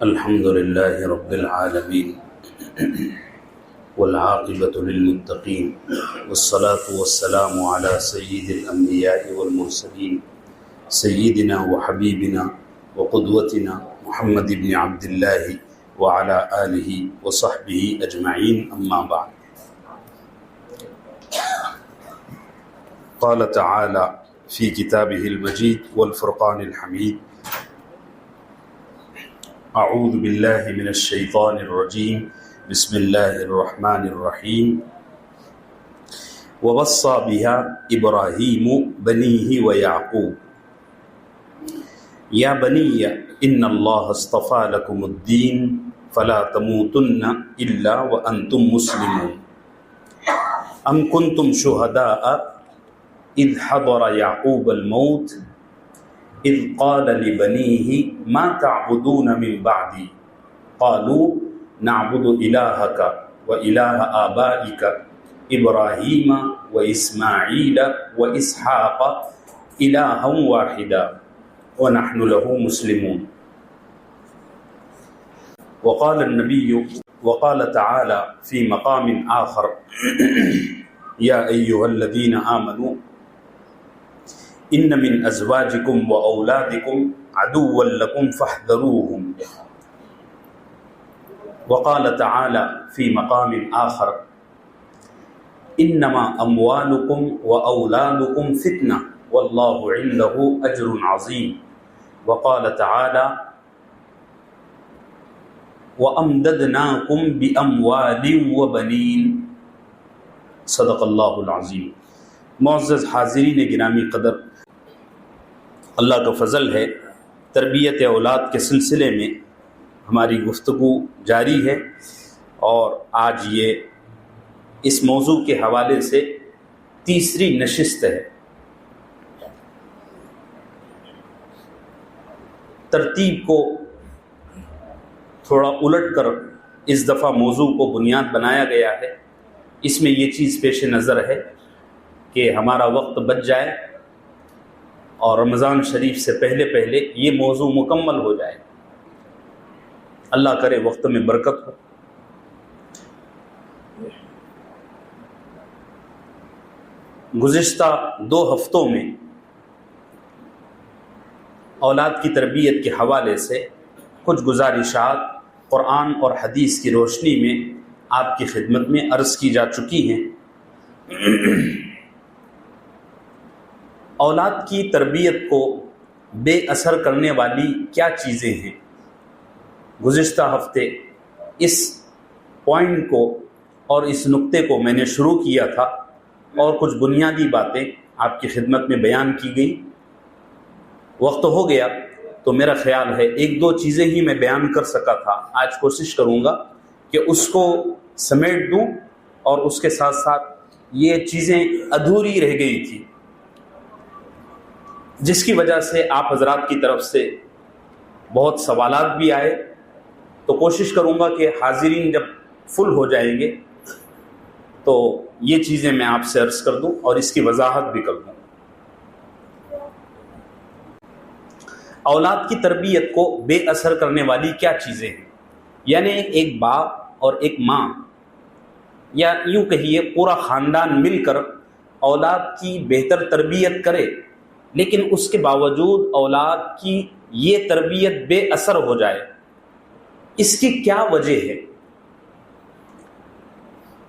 الحمد لله رب العالمين والعاقبة للمتقين والصلاة والسلام على سيد الأنبياء والمرسلين سيدنا وحبيبنا وقدوتنا محمد بن عبد الله وعلى آله وصحبه أجمعين، أما بعد. قال تعالى في كتابه المجيد والفرقان الحميد: أعوذ بالله من الشيطان الرجيم، بسم الله الرحمن الرحيم. ووصى بها إبراهيم بنيه ويعقوب يا بني إن الله اصطفى لكم الدين فلا تموتن إلا وأنتم مسلمون. أم كنتم شهداء إذ حضر يعقوب الموت إذ قال لبنيه ما تعبدون من بعدي قالوا نعبد إلهك وإله آبائك إبراهيم وإسماعيل وإسحاق إلها واحدا ونحن له مسلمون. وقال تعالى في مقام آخر: يا أيها الذين آمنوا إن من أزواجكم وأولادكم عدوا لكم فاحذروهم. وقال تعالى في مقام آخر: إنما أموالكم وأولادكم فتنة والله عنده أجر عظيم. وقال تعالى: وأمددناكم بأموال وبنين. صدق اللہ العظیم. معزز حاضرین گرامی قدر، اللہ کا فضل ہے، تربیت اولاد کے سلسلے میں ہماری گفتگو جاری ہے، اور آج یہ اس موضوع کے حوالے سے تیسری نشست ہے. ترتیب کو تھوڑا الٹ کر اس دفعہ موضوع کو بنیاد بنایا گیا ہے. اس میں یہ چیز پیش نظر ہے کہ ہمارا وقت بچ جائے اور رمضان شریف سے پہلے پہلے یہ موضوع مکمل ہو جائے. اللہ کرے وقت میں برکت ہو. گزشتہ 2 ہفتوں میں اولاد کی تربیت کے حوالے سے کچھ گزارشات قرآن اور حدیث کی روشنی میں آپ کی خدمت میں عرض کی جا چکی ہیں. اولاد کی تربیت کو بے اثر کرنے والی کیا چیزیں ہیں؟ گزشتہ ہفتے اس پوائنٹ کو اور اس نقطے کو میں نے شروع کیا تھا، اور کچھ بنیادی باتیں آپ کی خدمت میں بیان کی گئی. وقت ہو گیا تو میرا خیال ہے 1-2 چیزیں ہی میں بیان کر سکا تھا. آج کوشش کروں گا کہ اس کو سمیٹ دوں، اور اس کے ساتھ ساتھ یہ چیزیں ادھوری رہ گئی تھی جس کی وجہ سے آپ حضرات کی طرف سے بہت سوالات بھی آئے. تو کوشش کروں گا کہ حاضرین جب فل ہو جائیں گے تو یہ چیزیں میں آپ سے عرض کر دوں اور اس کی وضاحت بھی کر دوں. اولاد کی تربیت کو بے اثر کرنے والی کیا چیزیں ہیں؟ یعنی ایک باپ اور ایک ماں، یا یوں کہیے پورا خاندان مل کر اولاد کی بہتر تربیت کرے، لیکن اس کے باوجود اولاد کی یہ تربیت بے اثر ہو جائے، اس کی کیا وجہ ہے؟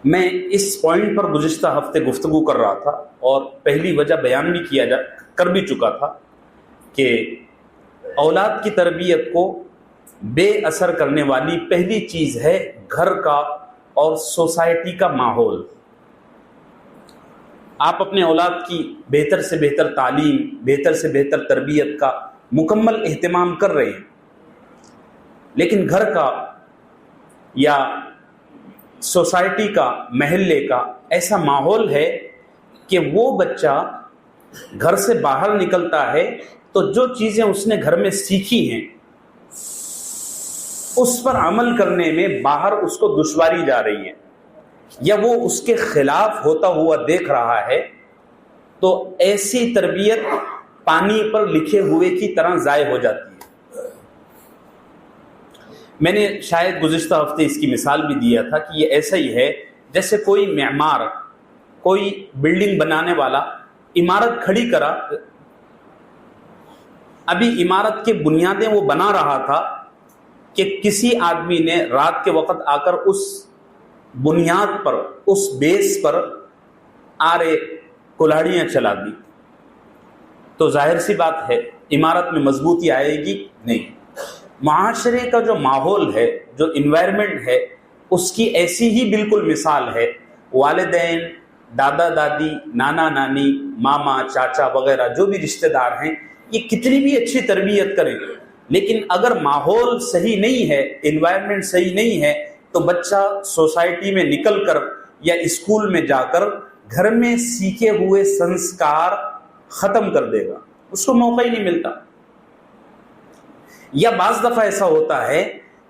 میں اس پوائنٹ پر گزشتہ ہفتے گفتگو کر رہا تھا، اور پہلی وجہ بیان بھی کر بھی چکا تھا کہ اولاد کی تربیت کو بے اثر کرنے والی پہلی چیز ہے گھر کا اور سوسائٹی کا ماحول. آپ اپنے اولاد کی بہتر سے بہتر تعلیم، بہتر سے بہتر تربیت کا مکمل اہتمام کر رہے ہیں، لیکن گھر کا یا سوسائٹی کا، محلے کا ایسا ماحول ہے کہ وہ بچہ گھر سے باہر نکلتا ہے تو جو چیزیں اس نے گھر میں سیکھی ہیں اس پر عمل کرنے میں باہر اس کو دشواری جا رہی ہے، یا وہ اس کے خلاف ہوتا ہوا دیکھ رہا ہے، تو ایسی تربیت پانی پر لکھے ہوئے کی طرح ضائع ہو جاتی ہے. میں نے شاید گزشتہ ہفتے اس کی مثال بھی دیا تھا کہ یہ ایسا ہی ہے جیسے کوئی معمار، کوئی بلڈنگ بنانے والا عمارت کھڑی کرا، ابھی عمارت کے بنیادیں وہ بنا رہا تھا کہ کسی آدمی نے رات کے وقت آ کر اس بنیاد پر، اس بیس پر آرے کلاڑیاں چلا دی، تو ظاہر سی بات ہے عمارت میں مضبوطی آئے گی نہیں۔ معاشرے کا جو ماحول ہے، جو انوائرمنٹ ہے، اس کی ایسی ہی بالکل مثال ہے۔ والدین، دادا دادی، نانا نانی، ماما چاچا وغیرہ جو بھی رشتہ دار ہیں، یہ کتنی بھی اچھی تربیت کریں، لیکن اگر ماحول صحیح نہیں ہے، انوائرمنٹ صحیح نہیں ہے، تو بچہ سوسائٹی میں نکل کر یا اسکول میں جا کر گھر میں سیکھے ہوئے سنسکار ختم کر دے گا، اس کو موقع ہی نہیں ملتا۔ یا بعض دفعہ ایسا ہوتا ہے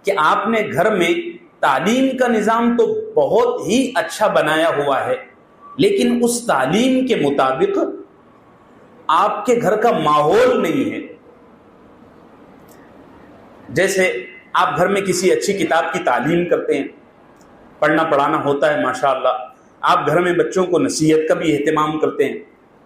کہ آپ نے گھر میں تعلیم کا نظام تو بہت ہی اچھا بنایا ہوا ہے، لیکن اس تعلیم کے مطابق آپ کے گھر کا ماحول نہیں ہے۔ جیسے آپ گھر میں کسی اچھی کتاب کی تعلیم کرتے ہیں، پڑھنا پڑھانا ہوتا ہے ماشاءاللہ، آپ گھر میں بچوں کو نصیحت کا بھی اہتمام کرتے ہیں،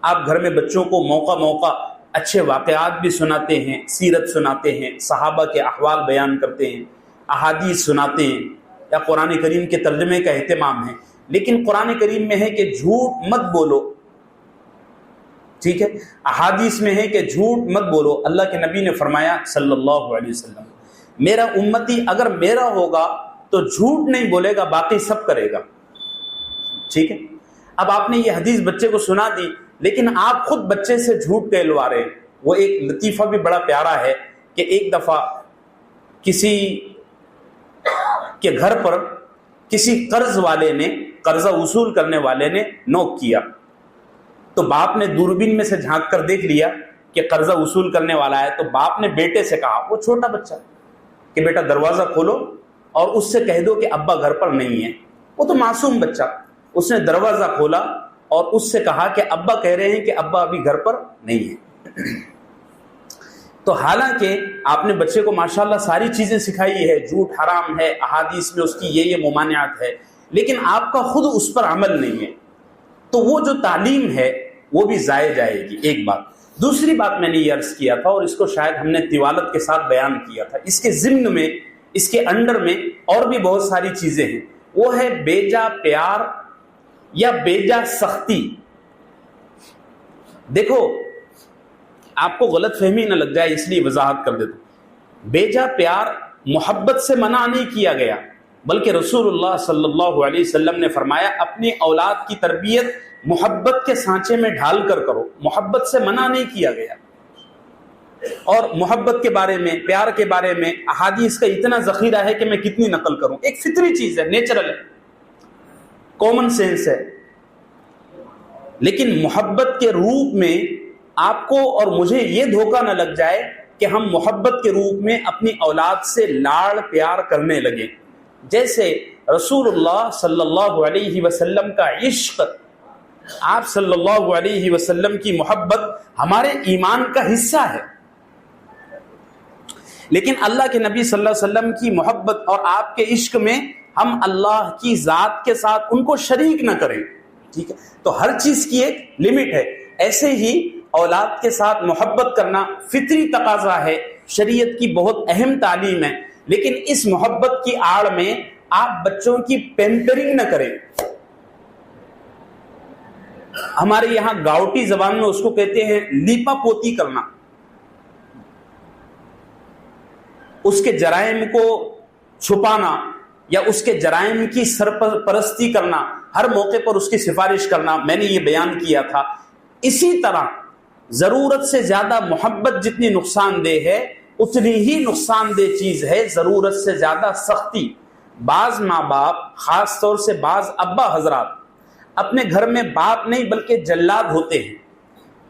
آپ گھر میں بچوں کو موقع اچھے واقعات بھی سناتے ہیں، سیرت سناتے ہیں، صحابہ کے احوال بیان کرتے ہیں، احادیث سناتے ہیں، یا قرآن کریم کے ترجمے کا اہتمام ہے، لیکن قرآن کریم میں ہے کہ جھوٹ مت بولو، ٹھیک ہے، احادیث میں ہے کہ جھوٹ مت بولو۔ اللہ کے نبی نے فرمایا صلی اللہ علیہ وسلم، میرا امتی اگر میرا ہوگا تو جھوٹ نہیں بولے گا، باقی سب کرے گا، ٹھیک ہے۔ اب آپ نے یہ حدیث بچے کو سنا دی، لیکن آپ خود بچے سے جھوٹ کہلوا رہے ہیں۔ وہ ایک لطیفہ بھی بڑا پیارا ہے کہ ایک دفعہ کسی کے گھر پر کسی قرضہ وصول کرنے والے نے نوک کیا، تو باپ نے دوربین میں سے جھانک کر دیکھ لیا کہ قرضہ وصول کرنے والا ہے، تو باپ نے بیٹے سے کہا، وہ چھوٹا بچہ، کہ بیٹا دروازہ کھولو اور اس سے کہہ دو کہ ابا گھر پر نہیں ہے۔ وہ تو معصوم بچہ، اس نے دروازہ کھولا اور اس سے کہا کہ ابا کہہ رہے ہیں کہ ابا ابھی گھر پر نہیں ہے۔ تو حالانکہ آپ نے بچے کو ماشاءاللہ ساری چیزیں سکھائی ہے، جھوٹ حرام ہے، احادیث میں اس کی یہ ممانعات ہے، لیکن آپ کا خود اس پر عمل نہیں ہے، تو وہ جو تعلیم ہے وہ بھی ضائع جائے گی، ایک بات۔ دوسری بات میں نے یہ عرض کیا تھا، اور اس کو شاید ہم نے طوالت کے ساتھ بیان کیا تھا، اس کے ضمن میں، اس کے انڈر میں اور بھی بہت ساری چیزیں ہیں، وہ ہے بیجا پیار یا بیجا سختی۔ دیکھو آپ کو غلط فہمی نہ لگ جائے اس لیے وضاحت کر دیتا ہوں، بیجا پیار محبت سے منع نہیں کیا گیا، بلکہ رسول اللہ صلی اللہ علیہ وسلم نے فرمایا اپنی اولاد کی تربیت محبت کے سانچے میں ڈھال کر کرو، محبت سے منع نہیں کیا گیا۔ اور محبت کے بارے میں، پیار کے بارے میں احادیث کا اتنا ذخیرہ ہے کہ میں کتنی نقل کروں، ایک فطری چیز ہے، نیچرل ہے، کامن سینس ہے، لیکن محبت کے روپ میں آپ کو اور مجھے یہ دھوکہ نہ لگ جائے کہ ہم محبت کے روپ میں اپنی اولاد سے لاڑ پیار کرنے لگیں، جیسے رسول اللہ صلی اللہ علیہ وسلم کا عشق، آپ صلی اللہ علیہ وسلم کی محبت ہمارے ایمان کا حصہ ہے، لیکن اللہ کے نبی صلی اللہ علیہ وسلم کی محبت اور آپ کے عشق میں ہم اللہ کی ذات کے ساتھ ان کو شریک نہ کریں، ٹھیک ہے۔ تو ہر چیز کی ایک لمٹ ہے، ایسے ہی اولاد کے ساتھ محبت کرنا فطری تقاضا ہے، شریعت کی بہت اہم تعلیم ہے، لیکن اس محبت کی آڑ میں آپ بچوں کی پیمپرنگ نہ کریں۔ ہمارے یہاں گاؤٹی زبان میں اس کو کہتے ہیں لیپا پوتی کرنا، اس کے جرائم کو چھپانا یا اس کے جرائم کی سرپرستی کرنا، ہر موقع پر اس کی سفارش کرنا، میں نے یہ بیان کیا تھا۔ اسی طرح ضرورت سے زیادہ محبت جتنی نقصان دہ ہے اتنی ہی نقصان دہ چیز ہے ضرورت سے زیادہ سختی۔ بعض ماں باپ، خاص طور سے بعض ابا حضرات، اپنے گھر میں باپ نہیں بلکہ جلاد ہوتے ہیں۔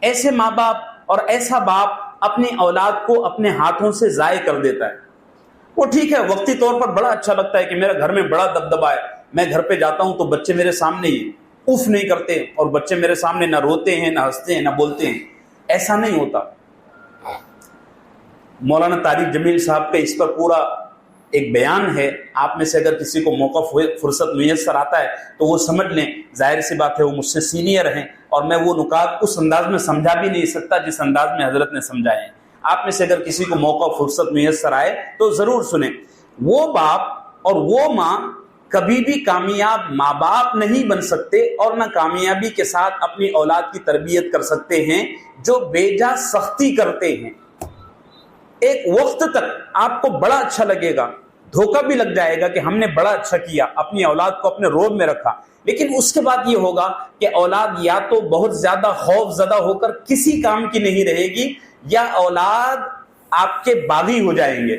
ایسے ماں باپ اور ایسا باپ اپنی اولاد کو اپنے ہاتھوں سے ضائع کر دیتا ہے۔ وہ ٹھیک ہے، وقتی طور پر بڑا اچھا لگتا ہے کہ میرے گھر میں بڑا دبدبہ ہے، میں گھر پہ جاتا ہوں تو بچے میرے سامنے ہی اف نہیں کرتے، اور بچے میرے سامنے نہ روتے ہیں، نہ ہنستے ہیں، نہ بولتے ہیں۔ ایسا نہیں ہوتا۔ مولانا طارق جمیل صاحب کا اس پر پورا ایک بیان ہے، آپ میں سے اگر کسی کو موقع فرصت میسر آتا ہے تو وہ سمجھ لیں، ظاہر سی بات ہے وہ مجھ سے سینئر ہیں اور میں وہ نکات اس انداز میں سمجھا بھی نہیں سکتا جس انداز میں حضرت نے سمجھائے ہیں۔ آپ میں سے اگر کسی کو موقع فرصت میسر آئے تو ضرور سنیں۔ وہ باپ اور وہ ماں کبھی بھی کامیاب ماں باپ نہیں بن سکتے اور نہ کامیابی کے ساتھ اپنی اولاد کی تربیت کر سکتے ہیں جو بیجا سختی کرتے ہیں۔ ایک وقت تک آپ کو بڑا اچھا لگے گا، دھوکہ بھی لگ جائے گا کہ ہم نے بڑا اچھا کیا، اپنی اولاد کو اپنے روب میں رکھا، لیکن اس کے بعد یہ ہوگا کہ اولاد یا تو بہت زیادہ خوف زدہ ہو کر کسی کام کی نہیں رہے گی، یا اولاد آپ کے باغی ہو جائیں گے۔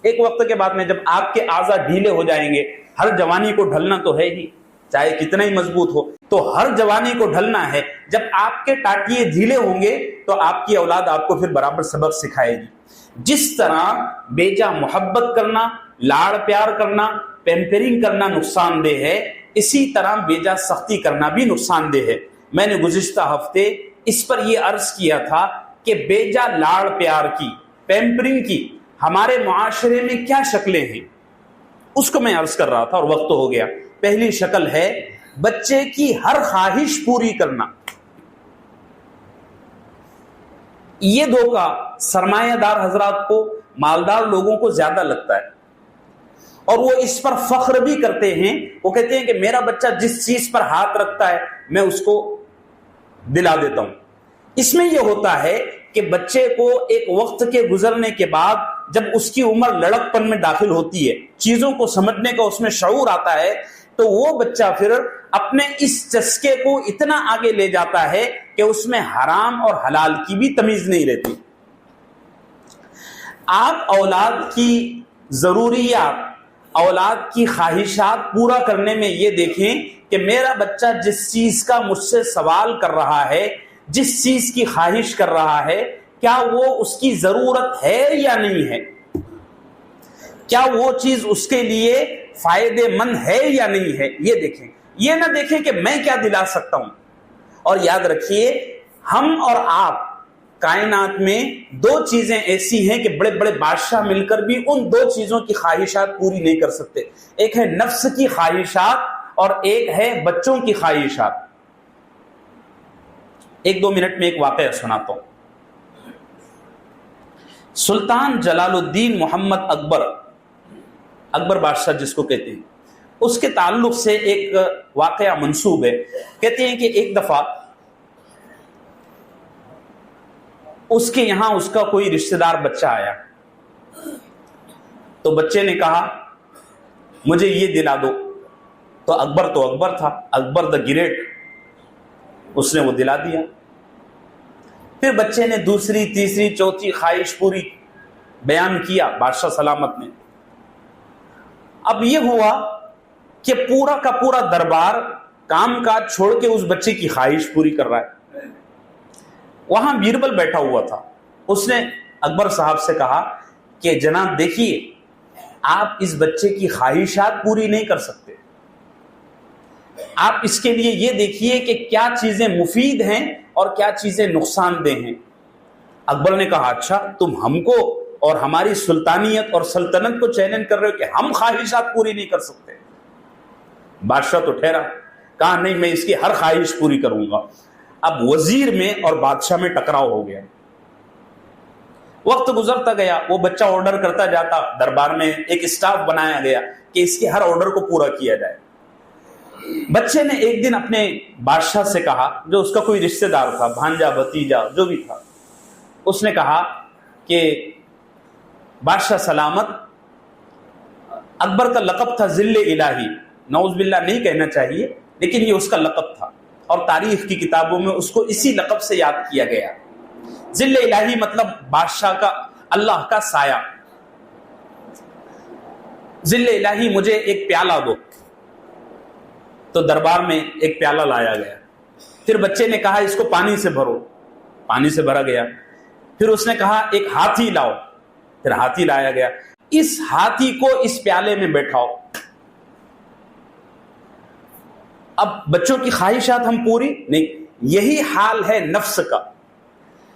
ایک وقت کے بعد میں جب آپ کے اعضاء ڈھیلے ہو جائیں گے، ہر جوانی کو ڈھلنا تو ہے ہی، چاہے کتنا ہی مضبوط ہو، تو ہر جوانی کو ڈھلنا ہے۔ جب آپ کے ٹاٹیے ڈھیلے ہوں گے تو آپ کی اولاد آپ کو پھر برابر سبق سکھائے گی۔ جس طرح بیجا محبت کرنا، لاڑ پیار کرنا، پیمپرنگ کرنا نقصان دہ ہے، اسی طرح بیجا سختی کرنا بھی نقصان دہ ہے۔ میں نے گزشتہ ہفتے اس پر یہ عرض کیا تھا کہ بیجا لاڑ پیار کی، پیمپرنگ کی ہمارے معاشرے میں کیا شکلیں ہیں، اس کو میں عرض کر رہا تھا اور وقت ہو گیا۔ پہلی شکل ہے بچے کی ہر خواہش پوری کرنا۔ یہ دھوکہ سرمایہ دار حضرات کو، مالدار لوگوں کو زیادہ لگتا ہے اور وہ اس پر فخر بھی کرتے ہیں۔ وہ کہتے ہیں کہ میرا بچہ جس چیز پر ہاتھ رکھتا ہے میں اس کو دلا دیتا ہوں۔ اس میں یہ ہوتا ہے کہ بچے کو ایک وقت کے گزرنے کے بعد جب اس کی عمر لڑک پن میں داخل ہوتی ہے، چیزوں کو سمجھنے کا اس میں شعور آتا ہے، تو وہ بچہ پھر اپنے اس چسکے کو اتنا آگے لے جاتا ہے کہ اس میں حرام اور حلال کی بھی تمیز نہیں رہتی۔ آپ اولاد کی ضروریات، اولاد کی خواہشات پورا کرنے میں یہ دیکھیں کہ میرا بچہ جس چیز کا مجھ سے سوال کر رہا ہے، جس چیز کی خواہش کر رہا ہے، کیا وہ اس کی ضرورت ہے یا نہیں ہے، کیا وہ چیز اس کے لیے فائدے مند ہے یا نہیں ہے، یہ دیکھیں۔ یہ نہ دیکھیں کہ میں کیا دلا سکتا ہوں۔ اور یاد رکھیے، ہم اور آپ کائنات میں دو چیزیں ایسی ہیں کہ بڑے بڑے بادشاہ مل کر بھی ان دو چیزوں کی خواہشات پوری نہیں کر سکتے۔ ایک ہے نفس کی خواہشات اور ایک ہے بچوں کی خواہشات۔ ایک دو منٹ میں ایک واقعہ سناتا ہوں۔ سلطان جلال الدین محمد اکبر بادشاہ جس کو کہتے ہیں، اس کے تعلق سے ایک واقعہ منسوب ہے۔ کہتے ہیں کہ ایک دفعہ اس کے یہاں اس کا کوئی رشتہ دار بچہ آیا، تو بچے نے کہا مجھے یہ دلا دو، تو اکبر تھا، اکبر دا گریٹ، اس نے وہ دلا دیا۔ پھر بچے نے دوسری تیسری چوتھی خواہش پوری بیان کیا بادشاہ سلامت نے۔ اب یہ ہوا کہ پورا کا پورا دربار کام کاج چھوڑ کے اس بچے کی خواہش پوری کر رہا ہے۔ وہاں بیربل بیٹھا ہوا تھا، اس نے اکبر صاحب سے کہا کہ جناب دیکھیے، آپ اس بچے کی خواہشات پوری نہیں کر سکتے، آپ اس کے لیے یہ دیکھیے کہ کیا چیزیں مفید ہیں اور کیا چیزیں نقصان دہ ہیں۔ اکبر نے کہا اچھا، تم ہم کو اور ہماری سلطانیت اور سلطنت کو چیلنج کر رہے ہو کہ ہم خواہشات پوری نہیں کر سکتے۔ بادشاہ تو ٹھہرا، کہا نہیں میں اس کی ہر خواہش پوری کروں گا۔ اب وزیر میں اور بادشاہ میں ٹکراؤ ہو گیا۔ وقت گزرتا گیا، وہ بچہ آرڈر کرتا جاتا، دربار میں ایک اسٹاف بنایا گیا کہ اس کے ہر آرڈر کو پورا کیا جائے۔ بچے نے ایک دن اپنے بادشاہ سے کہا، جو اس کا کوئی رشتہ دار تھا، بھانجا بھتیجا جو بھی تھا، اس نے کہا کہ بادشاہ سلامت، اکبر کا لقب تھا ذل الہی، نعوذ باللہ نہیں کہنا چاہیے لیکن یہ اس کا لقب تھا اور تاریخ کی کتابوں میں اس کو اسی لقب سے یاد کیا گیا۔ ذل الہی مطلب بادشاہ کا، اللہ کا سایہ۔ ذل الہی مجھے ایک پیالہ دو، تو دربار میں ایک پیالہ لایا گیا۔ پھر بچے نے کہا اس کو پانی سے بھرو، پانی سے بھرا گیا۔ پھر اس نے کہا ایک ہاتھی لاؤ، پھر ہاتھی لایا گیا۔ اس ہاتھی کو اس پیالے میں بیٹھاؤ۔ اب بچوں کی خواہشات ہم پوری نہیں، یہی حال ہے نفس کا۔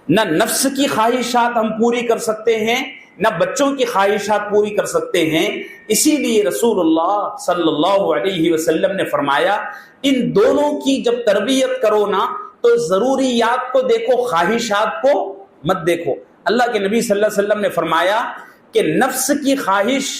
نہ نفس کی خواہشات ہم پوری کر سکتے ہیں، نہ بچوں کی خواہشات پوری کر سکتے ہیں۔ اسی لیے رسول اللہ صلی اللہ علیہ وسلم نے فرمایا ان دونوں کی جب تربیت کرو نا تو ضروریات کو دیکھو، خواہشات کو مت دیکھو۔ اللہ کے نبی صلی اللہ علیہ وسلم نے فرمایا کہ نفس کی خواہش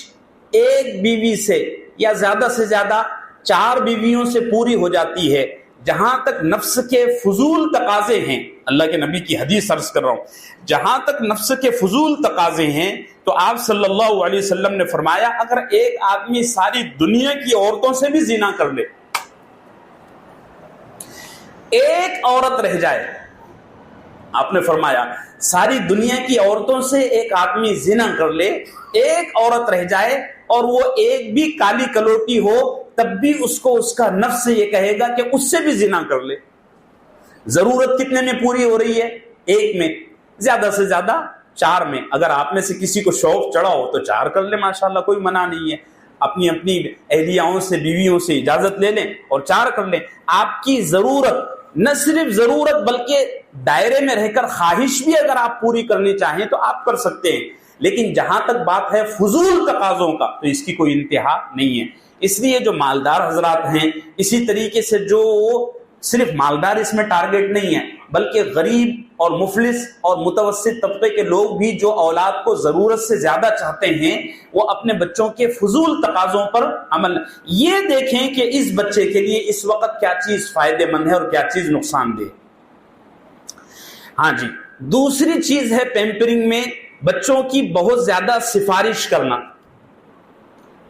ایک بیوی سے یا زیادہ سے زیادہ 4 بیویوں سے پوری ہو جاتی ہے۔ جہاں تک نفس کے فضول تقاضے ہیں، اللہ کے نبی کی حدیث عرض کر رہا ہوں، جہاں تک نفس کے فضول تقاضے ہیں تو آپ صلی اللہ علیہ وسلم نے فرمایا اگر ایک آدمی ساری دنیا کی عورتوں سے بھی زنا کر لے، ایک عورت رہ جائے، آپ نے فرمایا ساری دنیا کی عورتوں سے ایک آدمی زنا کر لے، ایک عورت رہ جائے اور وہ ایک بھی کالی کلوٹی ہو، تب بھی اس کو اس کا نفس یہ کہے گا کہ اس سے بھی زنا کر لے۔ ضرورت کتنے میں پوری ہو رہی ہے؟ ایک میں، زیادہ سے زیادہ 4 میں۔ اگر آپ میں سے کسی کو شوق چڑھا ہو تو 4 کر لیں، ماشاءاللہ کوئی منع نہیں ہے، اپنی اپنی اہلیاؤں سے بیویوں سے اجازت لے لیں اور 4 کر لیں۔ آپ کی ضرورت، نہ صرف ضرورت بلکہ دائرے میں رہ کر خواہش بھی اگر آپ پوری کرنی چاہیں تو آپ کر سکتے ہیں، لیکن جہاں تک بات ہے فضول تقاضوں کا تو اس کی کوئی انتہا نہیں ہے۔ اس لیے جو مالدار حضرات ہیں، اسی طریقے سے جو صرف مالدار اس میں ٹارگٹ نہیں ہے بلکہ غریب اور مفلس اور متوسط طبقے کے لوگ بھی جو اولاد کو ضرورت سے زیادہ چاہتے ہیں، وہ اپنے بچوں کے فضول تقاضوں پر عمل یہ دیکھیں کہ اس بچے کے لیے اس وقت کیا چیز فائدہ مند ہے اور کیا چیز نقصان دہ۔ ہاں جی، دوسری چیز ہے پیمپرنگ میں بچوں کی بہت زیادہ سفارش کرنا۔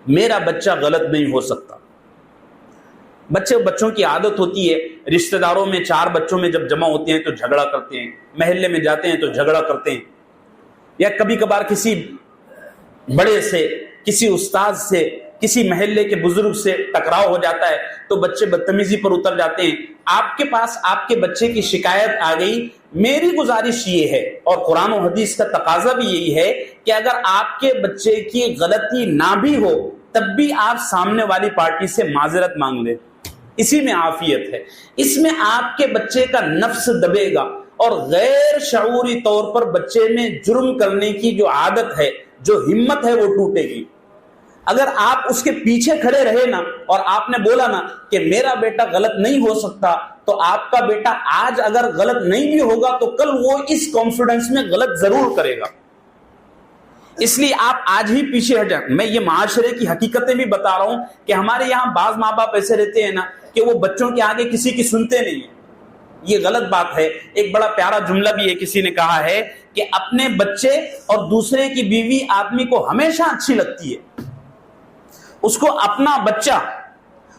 میرا بچہ غلط نہیں ہو سکتا۔ بچوں کی عادت ہوتی ہے، رشتہ داروں میں 4 بچوں میں جب جمع ہوتے ہیں تو جھگڑا کرتے ہیں، محلے میں جاتے ہیں تو جھگڑا کرتے ہیں، یا کبھی کبھار کسی بڑے سے، کسی استاد سے، کسی محلے کے بزرگ سے ٹکراؤ ہو جاتا ہے تو بچے بدتمیزی پر اتر جاتے ہیں۔ آپ کے پاس آپ کے بچے کی شکایت آ گئی، میری گزارش یہ ہے اور قرآن و حدیث کا تقاضا بھی یہی ہے کہ اگر آپ کے بچے کی غلطی نہ بھی ہو تب بھی آپ سامنے والی پارٹی سے معذرت مانگ لیں، اسی میں عافیت ہے۔ اس میں آپ کے بچے کا نفس دبے گا اور غیر شعوری طور پر بچے میں جرم کرنے کی جو عادت ہے، جو ہمت ہے، وہ ٹوٹے گی۔ اگر آپ اس کے پیچھے کھڑے رہے نا اور آپ نے بولا نا کہ میرا بیٹا غلط نہیں ہو سکتا، تو آپ کا بیٹا آج اگر غلط نہیں بھی ہوگا تو کل وہ اس کانفیڈنس میں غلط ضرور کرے گا۔ اس لیے آپ آج ہی پیچھے ہٹ جائیں۔ میں یہ معاشرے کی حقیقتیں بھی بتا رہا ہوں کہ ہمارے یہاں بعض ماں باپ ایسے رہتے ہیں نا کہ وہ بچوں کے آگے کسی کی سنتے نہیں ہیں، یہ غلط بات ہے۔ ایک بڑا پیارا جملہ بھی ہے، کسی نے کہا ہے کہ اپنے بچے اور دوسرے کی بیوی آدمی کو ہمیشہ اچھی لگتی ہے، اس کو اپنا بچہ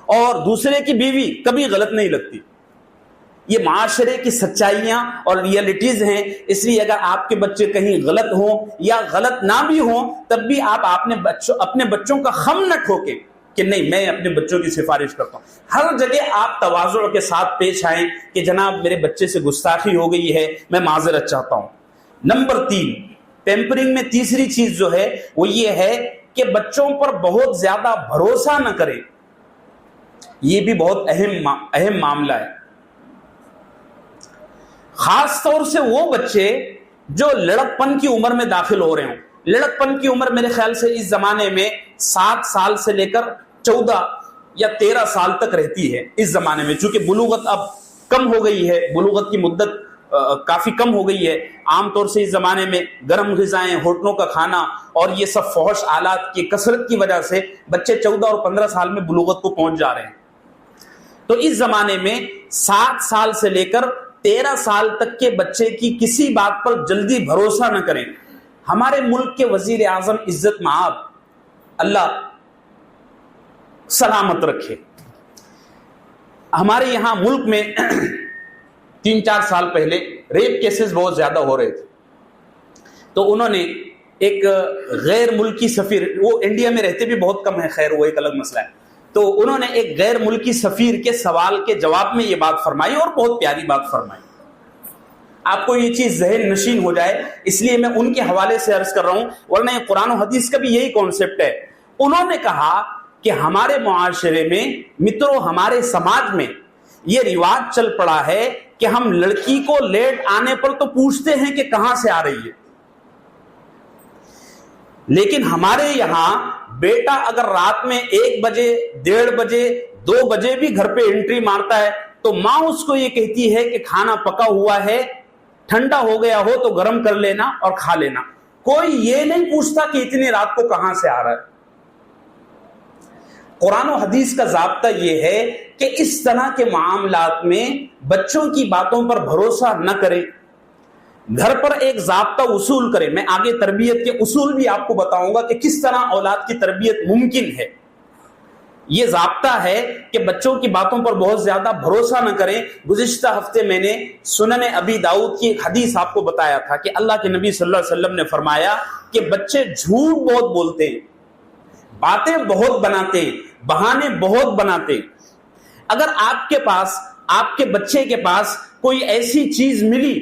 اور دوسرے کی بیوی کبھی غلط نہیں لگتی۔ یہ معاشرے کی سچائیاں اور ریئلٹیز ہیں۔ اس لیے اگر آپ کے بچے کہیں غلط ہوں یا غلط نہ بھی ہوں تب بھی آپ اپنے بچوں کا خم نہ ٹھوکیں کہ نہیں میں اپنے بچوں کی سفارش کرتا ہوں۔ ہر جگہ آپ تواضع کے ساتھ پیش آئیں کہ جناب میرے بچے سے گستاخی ہو گئی ہے، میں معذرت چاہتا ہوں۔ نمبر 3، پیمپرنگ میں تیسری چیز جو ہے وہ یہ ہے کہ بچوں پر بہت زیادہ بھروسہ نہ کریں۔ یہ بھی بہت اہم معاملہ ہے، خاص طور سے وہ بچے جو لڑکپن کی عمر میں داخل ہو رہے ہوں۔ لڑکپن کی عمر میرے خیال سے اس زمانے میں 7 سال سے لے کر 14 یا 13 سال تک رہتی ہے۔ اس زمانے میں چونکہ بلوغت اب کم ہو گئی ہے، بلوغت کی مدت کافی کم ہو گئی ہے، عام طور سے اس زمانے میں گرم غذائیں، ہوٹلوں کا کھانا اور یہ سب فحش آلات کی کثرت کی وجہ سے بچے 14 اور 15 سال میں بلوغت کو پہنچ جا رہے ہیں۔ تو اس زمانے میں 7 سال سے لے کر 13 سال تک کے بچے کی کسی بات پر جلدی بھروسہ نہ کریں۔ ہمارے ملک کے وزیر اعظم عزت مآب، اللہ سلامت رکھے، ہمارے یہاں ملک میں 3-4 سال پہلے ریپ کیسز بہت زیادہ ہو رہے تھے، تو انہوں نے ایک غیر ملکی سفیر، وہ انڈیا میں رہتے بھی بہت کم ہے، خیر وہ ایک الگ مسئلہ ہے، تو انہوں نے ایک غیر ملکی سفیر کے سوال کے جواب میں یہ بات فرمائی اور بہت پیاری بات فرمائی۔ آپ کو یہ چیز ذہن نشین ہو جائے اس لیے میں ان کے حوالے سے عرض کر رہا ہوں، ورنہ یہ قرآن و حدیث کا بھی یہی کانسیپٹ ہے۔ انہوں نے کہا کہ ہمارے معاشرے میں، متروں، ہمارے سماج میں یہ رواج چل پڑا ہے کہ ہم لڑکی کو لیٹ آنے پر تو پوچھتے ہیں کہ کہاں سے آ رہی ہے، لیکن ہمارے یہاں بیٹا اگر رات میں 1 بجے 1:30 بجے 2 بجے بھی گھر پہ انٹری مارتا ہے تو ماں اس کو یہ کہتی ہے کہ کھانا پکا ہوا ہے، ٹھنڈا ہو گیا ہو تو گرم کر لینا اور کھا لینا. کوئی یہ نہیں پوچھتا کہ اتنی رات کو کہاں سے آ رہا ہے. قرآن و حدیث کا ضابطہ یہ ہے کہ اس طرح کے معاملات میں بچوں کی باتوں پر بھروسہ نہ کریں، گھر پر ایک ضابطہ اصول کریں. میں آگے تربیت کے اصول بھی آپ کو بتاؤں گا کہ کس طرح اولاد کی تربیت ممکن ہے. یہ ضابطہ ہے کہ بچوں کی باتوں پر بہت زیادہ بھروسہ نہ کریں. گزشتہ ہفتے میں نے سنن ابی داؤد کی ایک حدیث آپ کو بتایا تھا کہ اللہ کے نبی صلی اللہ علیہ وسلم نے فرمایا کہ بچے جھوٹ بہت بولتے ہیں، باتیں بہت بناتے ہیں، بہانے بہت بناتے ہیں. اگر آپ کے پاس، آپ کے بچے کے پاس کوئی ایسی چیز ملی،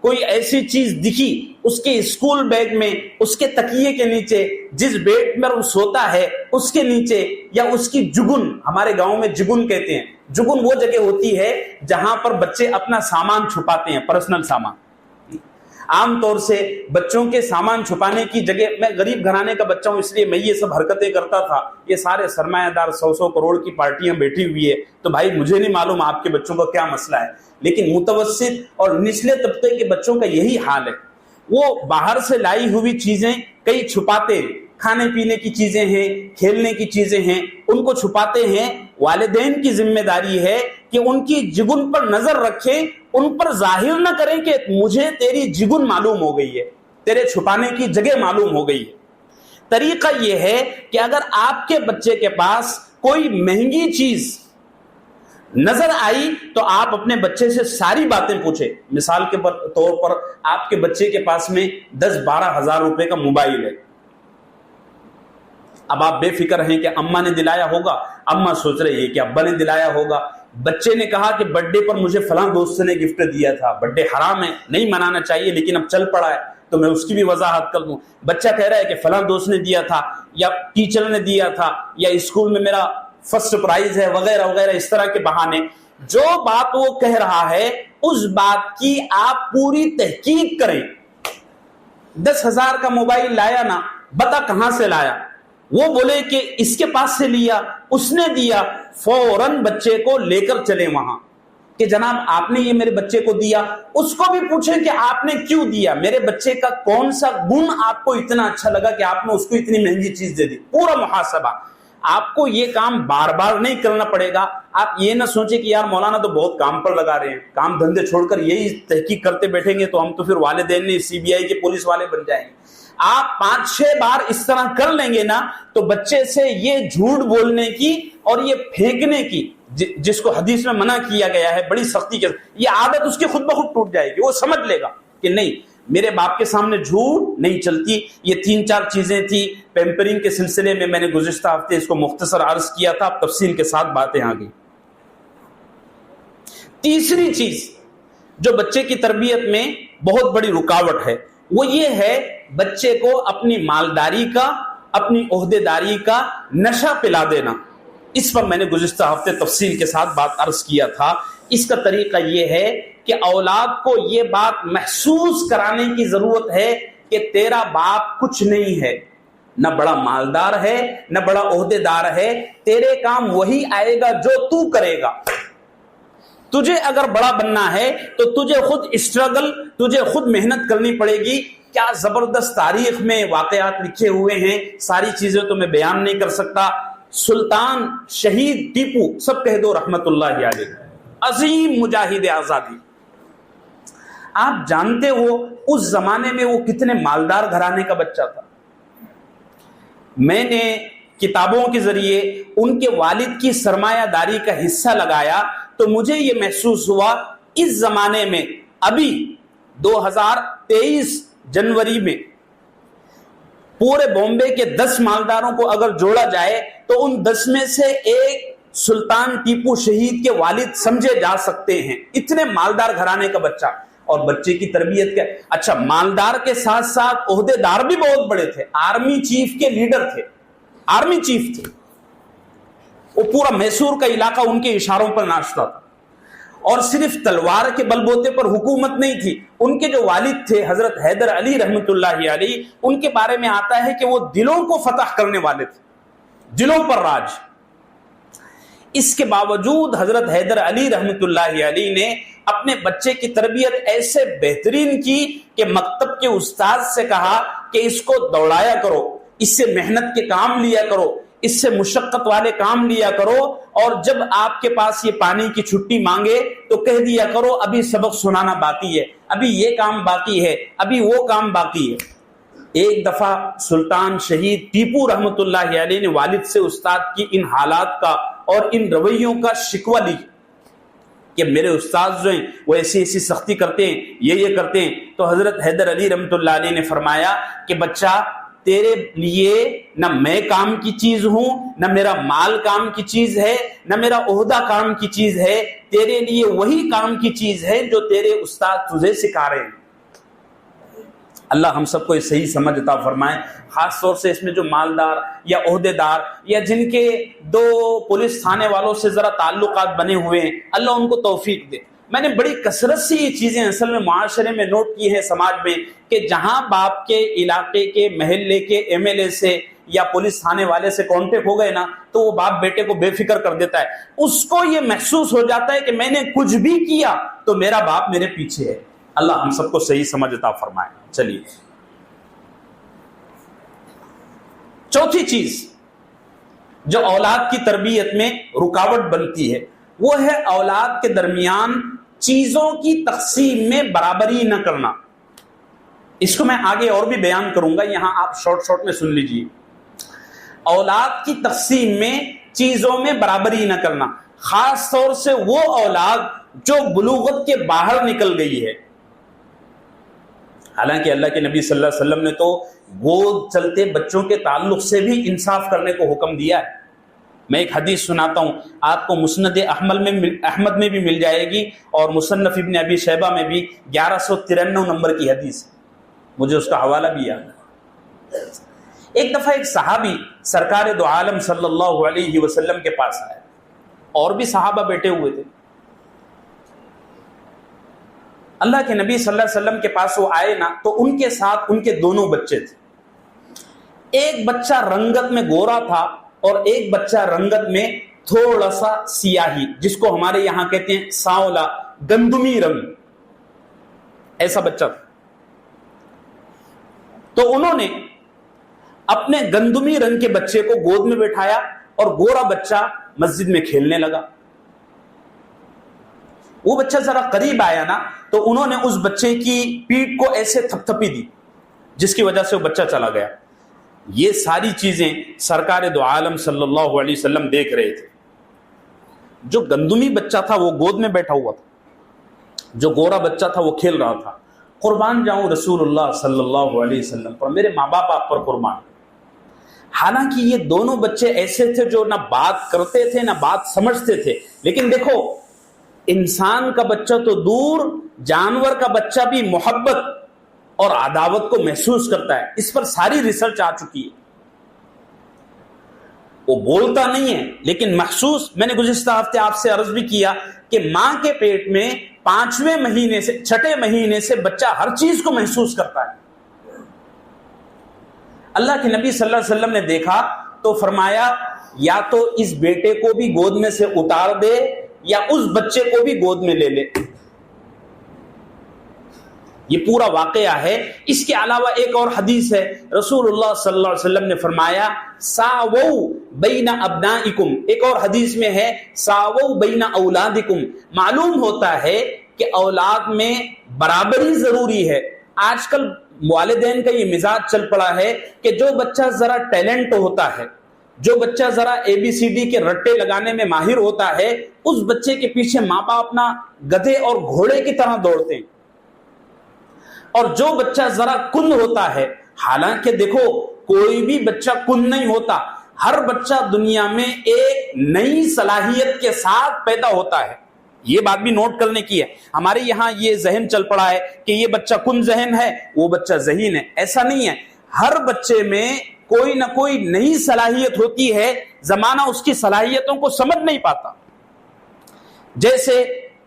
کوئی ایسی چیز دکھی اس کے اسکول بیگ میں، اس کے تکیے کے نیچے، جس بیڈ میں وہ سوتا ہے اس کے نیچے، یا اس کی جگن، ہمارے گاؤں میں جگن کہتے ہیں، جگن وہ جگہ ہوتی ہے جہاں پر بچے اپنا سامان چھپاتے ہیں، پرسنل سامان. عام طور سے بچوں کے سامان چھپانے کی جگہ، میں غریب گھرانے کا بچہ ہوں اس لیے میں یہ سب حرکتیں کرتا تھا. یہ سارے سرمایہ دار 100 کروڑ کی پارٹیاں بیٹھی ہوئی ہے تو بھائی مجھے نہیں معلوم آپ کے بچوں کا کیا مسئلہ ہے، لیکن متوسط اور نچلے طبقے کے بچوں کا یہی حال ہے. وہ باہر سے لائی ہوئی چیزیں کئی چھپاتے ہیں، کھانے پینے کی چیزیں ہیں، کھیلنے کی چیزیں ہیں، ان کو چھپاتے ہیں. والدین کی ذمہ داری ہے کہ ان کی جگن پر نظر رکھیں، ان پر ظاہر نہ کریں کہ مجھے تیری جگن معلوم ہو گئی ہے، تیرے چھپانے کی جگہ معلوم ہو گئی ہے. طریقہ یہ ہے کہ اگر آپ کے بچے کے پاس کوئی مہنگی چیز نظر آئی تو آپ اپنے بچے سے ساری باتیں پوچھیں. مثال کے طور پر آپ کے بچے کے پاس میں 10-12 ہزار روپے کا موبائل ہے. اب آپ بے فکر ہیں کہ اماں نے دلایا ہوگا، اماں سوچ رہی ہے کہ ابا نے دلایا ہوگا. بچے نے کہا کہ برتھ ڈے پر مجھے فلاں دوست نے گفٹ دیا تھا. برتھ ڈے حرام ہے، نہیں منانا چاہیے، لیکن اب چل پڑا ہے تو میں اس کی بھی وضاحت کر دوں. بچہ کہہ رہا ہے کہ فلاں دوست نے دیا تھا، یا ٹیچر نے دیا تھا، یا اسکول میں میرا فرسٹ پرائز ہے، وغیرہ وغیرہ، اس طرح کے بہانے. جو بات وہ کہہ رہا ہے اس بات کی آپ پوری تحقیق کریں. 10,000 کا موبائل لایا نا، بتا کہاں سے لایا. وہ بولے کہ اس کے پاس سے لیا، اس نے دیا، فوراً بچے کو لے کر چلے وہاں کہ جناب آپ نے یہ میرے بچے کو دیا. اس کو بھی پوچھیں کہ آپ نے کیوں دیا، میرے بچے کا کون سا گن آپ کو اتنا اچھا لگا کہ آپ نے اس کو اتنی مہنگی چیز دے دی. پورا محاسبہ. آپ کو یہ کام بار بار نہیں کرنا پڑے گا. آپ یہ نہ سوچیں کہ یار مولانا تو بہت کام پر لگا رہے ہیں، کام دھندے چھوڑ کر یہی تحقیق کرتے بیٹھیں گے تو ہم تو پھر والدین نہیں CBI کے پولیس والے بن جائیں گے. آپ 5-6 بار اس طرح کر لیں گے نا تو بچے سے یہ جھوٹ بولنے کی اور یہ پھینکنے کی، جس کو حدیث میں منع کیا گیا ہے بڑی سختی کے، یہ عادت اس کی خود بخود ٹوٹ جائے گی. وہ سمجھ لے گا کہ نہیں، میرے باپ کے سامنے جھوٹ نہیں چلتی. یہ 3-4 چیزیں تھی. پیمپرنگ کے سلسلے میں نے گزشتہ ہفتے اس کو مختصر عرض کیا تھا، اب تفصیل کے ساتھ باتیں آ گئی. تیسری چیز جو بچے کی تربیت میں بہت بڑی رکاوٹ ہے وہ یہ ہے بچے کو اپنی مالداری کا، اپنی عہدے داری کا نشہ پلا دینا. اس پر میں نے گزشتہ ہفتے تفصیل کے ساتھ بات عرض کیا تھا. اس کا طریقہ یہ ہے کہ اولاد کو یہ بات محسوس کرانے کی ضرورت ہے کہ تیرا باپ کچھ نہیں ہے، نہ بڑا مالدار ہے نہ بڑا عہدے دار ہے، تیرے کام وہی آئے گا جو تو کرے گا. تجھے اگر بڑا بننا ہے تو تجھے خود اسٹرگل، تجھے خود محنت کرنی پڑے گی. کیا زبردست تاریخ میں واقعات لکھے ہوئے ہیں، ساری چیزیں تو میں بیان نہیں کر سکتا. سلطان شہید ٹیپو، سب کہہ دو رحمت اللہ علیہ، عظیم مجاہد آزادی. آپ جانتے ہو اس زمانے میں وہ کتنے مالدار گھرانے کا بچہ تھا. میں نے کتابوں کے ذریعے ان کے والد کی سرمایہ داری کا حصہ لگایا تو مجھے یہ محسوس ہوا اس زمانے میں، ابھی 2023 جنوری میں پورے بامبے کے 10 مالداروں کو اگر جوڑا جائے تو ان 10 میں سے ایک سلطان ٹیپو شہید کے والد سمجھے جا سکتے ہیں. اتنے مالدار گھرانے کا بچہ. اور بچے کی تربیت کیا، اچھا مالدار کے ساتھ ساتھ عہدے دار بھی بہت بڑے تھے. آرمی چیف کے لیڈر تھے، آرمی چیف تھے. وہ پورا میسور کا علاقہ ان کے اشاروں پر ناچتا تھا. اور صرف تلوار کے بل بوتے پر حکومت نہیں تھی. ان کے جو والد تھے حضرت حیدر علی رحمۃ اللہ علیہ، ان کے بارے میں آتا ہے کہ وہ دلوں کو فتح کرنے والے تھے، دلوں پر راج. اس کے باوجود حضرت حیدر علی رحمۃ اللہ علیہ نے اپنے بچے کی تربیت ایسے بہترین کی کہ مکتب کے استاد سے کہا کہ اس کو دوڑایا کرو، اس سے محنت کے کام لیا کرو، اس سے مشقت والے کام لیا کرو، اور جب آپ کے پاس یہ پانی کی چھٹی مانگے تو کہہ دیا کرو ابھی سبق سنانا باقی ہے، ابھی یہ کام باقی ہے، ابھی وہ کام باقی ہے. ایک دفعہ سلطان شہید ٹیپو رحمۃ اللہ علیہ نے والد سے استاد کی ان حالات کا اور ان رویوں کا شکوہ لی کہ میرے استاد جو ہیں وہ ایسی ایسی سختی کرتے ہیں، یہ کرتے ہیں. تو حضرت حیدر علی رحمۃ اللہ علیہ نے فرمایا کہ بچہ، تیرے لیے نہ میں کام کی چیز ہوں، نہ میرا مال کام کی چیز ہے، نہ میرا عہدہ کام کی چیز ہے، تیرے لیے وہی کام کی چیز ہے جو تیرے استاد تجھے سکھا رہے ہیں. اللہ ہم سب کو صحیح سمجھ عطا فرمائے. خاص طور سے اس میں جو مالدار یا عہدے دار یا جن کے دو پولیس تھانے والوں سے ذرا تعلقات بنے ہوئے ہیں، اللہ ان کو توفیق دے. میں نے بڑی کثرت سے یہ چیزیں اصل میں معاشرے میں نوٹ کی ہیں سماج میں، کہ جہاں باپ کے علاقے کے محلے کے ایم ایل اے سے یا پولیس تھانے والے سے کانٹیکٹ ہو گئے نا، تو وہ باپ بیٹے کو بے فکر کر دیتا ہے. اس کو یہ محسوس ہو جاتا ہے کہ میں نے کچھ بھی کیا تو میرا باپ میرے پیچھے ہے. اللہ ہم سب کو صحیح سمجھ عطا فرمائے. چلیے، چوتھی چیز جو اولاد کی تربیت میں رکاوٹ بنتی ہے وہ ہے اولاد کے درمیان چیزوں کی تقسیم میں برابری نہ کرنا. اس کو میں آگے اور بھی بیان کروں گا، یہاں آپ شارٹ میں سن لیجیے. اولاد کی تقسیم میں چیزوں میں برابری نہ کرنا، خاص طور سے وہ اولاد جو بلوغت کے باہر نکل گئی ہے. حالانکہ اللہ کے نبی صلی اللہ علیہ وسلم نے تو گود چلتے بچوں کے تعلق سے بھی انصاف کرنے کو حکم دیا ہے. میں ایک حدیث سناتا ہوں آپ کو، مسند احمد میں بھی مل جائے گی اور مصنف ابن ابی شیبہ میں بھی 1193 نمبر کی حدیث، مجھے اس کا حوالہ بھی یاد ہے. ایک دفعہ ایک صحابی سرکار دو عالم صلی اللہ علیہ وسلم کے پاس آئے، اور بھی صحابہ بیٹھے ہوئے تھے. اللہ کے نبی صلی اللہ علیہ وسلم کے پاس وہ آئے نا، تو ان کے ساتھ ان کے دونوں بچے تھے. ایک بچہ رنگت میں گورا تھا اور ایک بچہ رنگت میں تھوڑا سا سیاہی، جس کو ہمارے یہاں کہتے ہیں سانولا، گندمی رنگ، ایسا بچہ تھا. تو انہوں نے اپنے گندمی رنگ کے بچے کو گود میں بٹھایا اور گورا بچہ مسجد میں کھیلنے لگا. وہ بچہ ذرا قریب آیا نا، تو انہوں نے اس بچے کی پیٹھ کو ایسے تھپ تھپی دی جس کی وجہ سے وہ بچہ چلا گیا. یہ ساری چیزیں سرکار دو عالم صلی اللہ علیہ وسلم دیکھ رہے تھے. جو گندمی بچہ تھا وہ گود میں بیٹھا ہوا تھا، جو گورا بچہ تھا وہ کھیل رہا تھا. قربان جاؤں رسول اللہ صلی اللہ علیہ وسلم پر، میرے ماں باپ آپ پر قربان. حالانکہ یہ دونوں بچے ایسے تھے جو نہ بات کرتے تھے نہ بات سمجھتے تھے، لیکن دیکھو انسان کا بچہ تو دور، جانور کا بچہ بھی محبت اور عداوت کو محسوس کرتا ہے. اس پر ساری ریسرچ آ چکی ہے. وہ بولتا نہیں ہے لیکن محسوس. میں نے گزشتہ ہفتے آپ سے عرض بھی کیا کہ ماں کے پیٹ میں 5ویں مہینے سے 6 مہینے سے بچہ ہر چیز کو محسوس کرتا ہے. اللہ کے نبی صلی اللہ علیہ وسلم نے دیکھا تو فرمایا یا تو اس بیٹے کو بھی گود میں سے اتار دے یا اس بچے کو بھی گود میں لے لے. یہ پورا واقعہ ہے. اس کے علاوہ ایک اور حدیث ہے، رسول اللہ صلی اللہ علیہ وسلم نے فرمایا ساووا بین ابنائکم. ایک اور حدیث میں ہے ساووا بین اولادکم. معلوم ہوتا ہے کہ اولاد میں برابری ضروری ہے. آج کل والدین کا یہ مزاج چل پڑا ہے کہ جو بچہ ذرا ٹیلنٹ ہوتا ہے، جو بچہ ذرا ABCD کے رٹے لگانے میں ماہر ہوتا ہے، اس بچے کے پیچھے ماں باپ اپنا گدھے اور گھوڑے کی طرح دوڑتے ہیں. اور جو بچہ ذرا کند ہوتا ہے، حالانکہ دیکھو کوئی بھی بچہ کند نہیں ہوتا، ہر بچہ دنیا میں ایک نئی صلاحیت کے ساتھ پیدا ہوتا ہے. یہ بات بھی نوٹ کرنے کی ہے. ہمارے یہاں یہ ذہن چل پڑا ہے کہ یہ بچہ کند ذہن ہے، وہ بچہ ذہین ہے. ایسا نہیں ہے. ہر بچے میں کوئی نہ کوئی نئی صلاحیت ہوتی ہے، زمانہ اس کی صلاحیتوں کو سمجھ نہیں پاتا. جیسے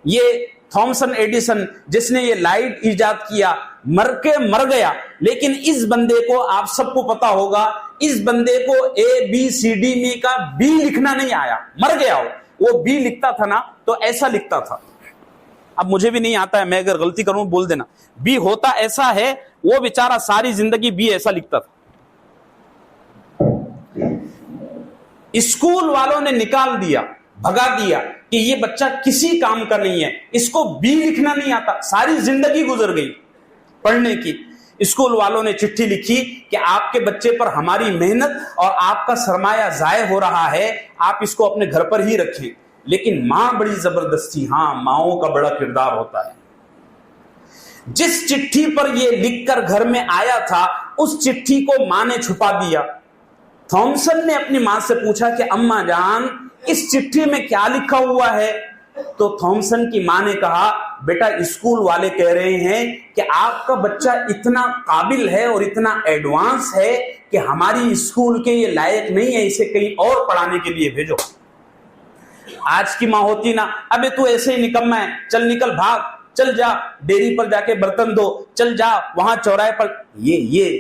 یہ تھامسن ایڈیسن جس نے یہ لائٹ ایجاد کیا مر گیا، لیکن اس بندے کو آپ سب کو پتا ہوگا، اس بندے کو ABCD میں کا B لکھنا نہیں آیا، مر گیا وہ B لکھتا تھا نا تو ایسا لکھتا تھا، اب مجھے بھی نہیں آتا ہے، میں اگر غلطی کروں بول دینا، B ہوتا ایسا ہے، وہ بیچارہ ساری زندگی B ایسا لکھتا تھا۔ اسکول والوں نے نکال دیا، بھگا دیا کہ یہ بچہ کسی کام کا نہیں ہے، اس کو B لکھنا نہیں آتا، ساری زندگی گزر گئی پڑھنے کی۔ اسکول والوں نے چٹھی لکھی کہ آپ کے بچے پر ہماری محنت اور آپ کا سرمایہ ضائع ہو رہا ہے، آپ اس کو اپنے گھر پر ہی رکھیں۔ لیکن ماں بڑی زبردستی، ہاں ماؤں کا بڑا کردار ہوتا ہے۔ جس چٹھی پر یہ لکھ کر گھر میں آیا تھا اس چٹھی کو ماں نے چھپا دیا۔ تھامسن نے اپنی ماں سے پوچھا کہ اماں جان اس چٹھی میں کیا لکھا ہوا ہے؟ تو تھامسن کی ماں نے کہا بیٹا اسکول والے کہہ رہے ہیں کہ آپ کا بچہ اتنا قابل ہے اور اتنا ایڈوانس ہے کہ ہماری اسکول کے یہ لائق نہیں ہے، اسے کہیں اور پڑھانے کے لیے بھیجو۔ آج کی ماں ہوتی نا، ابے تو ایسے ہی نکما ہے، چل نکل بھاگ، چل جا ڈیری پر جا کے برتن دو، چل جا وہاں چوراہے پر۔ یہ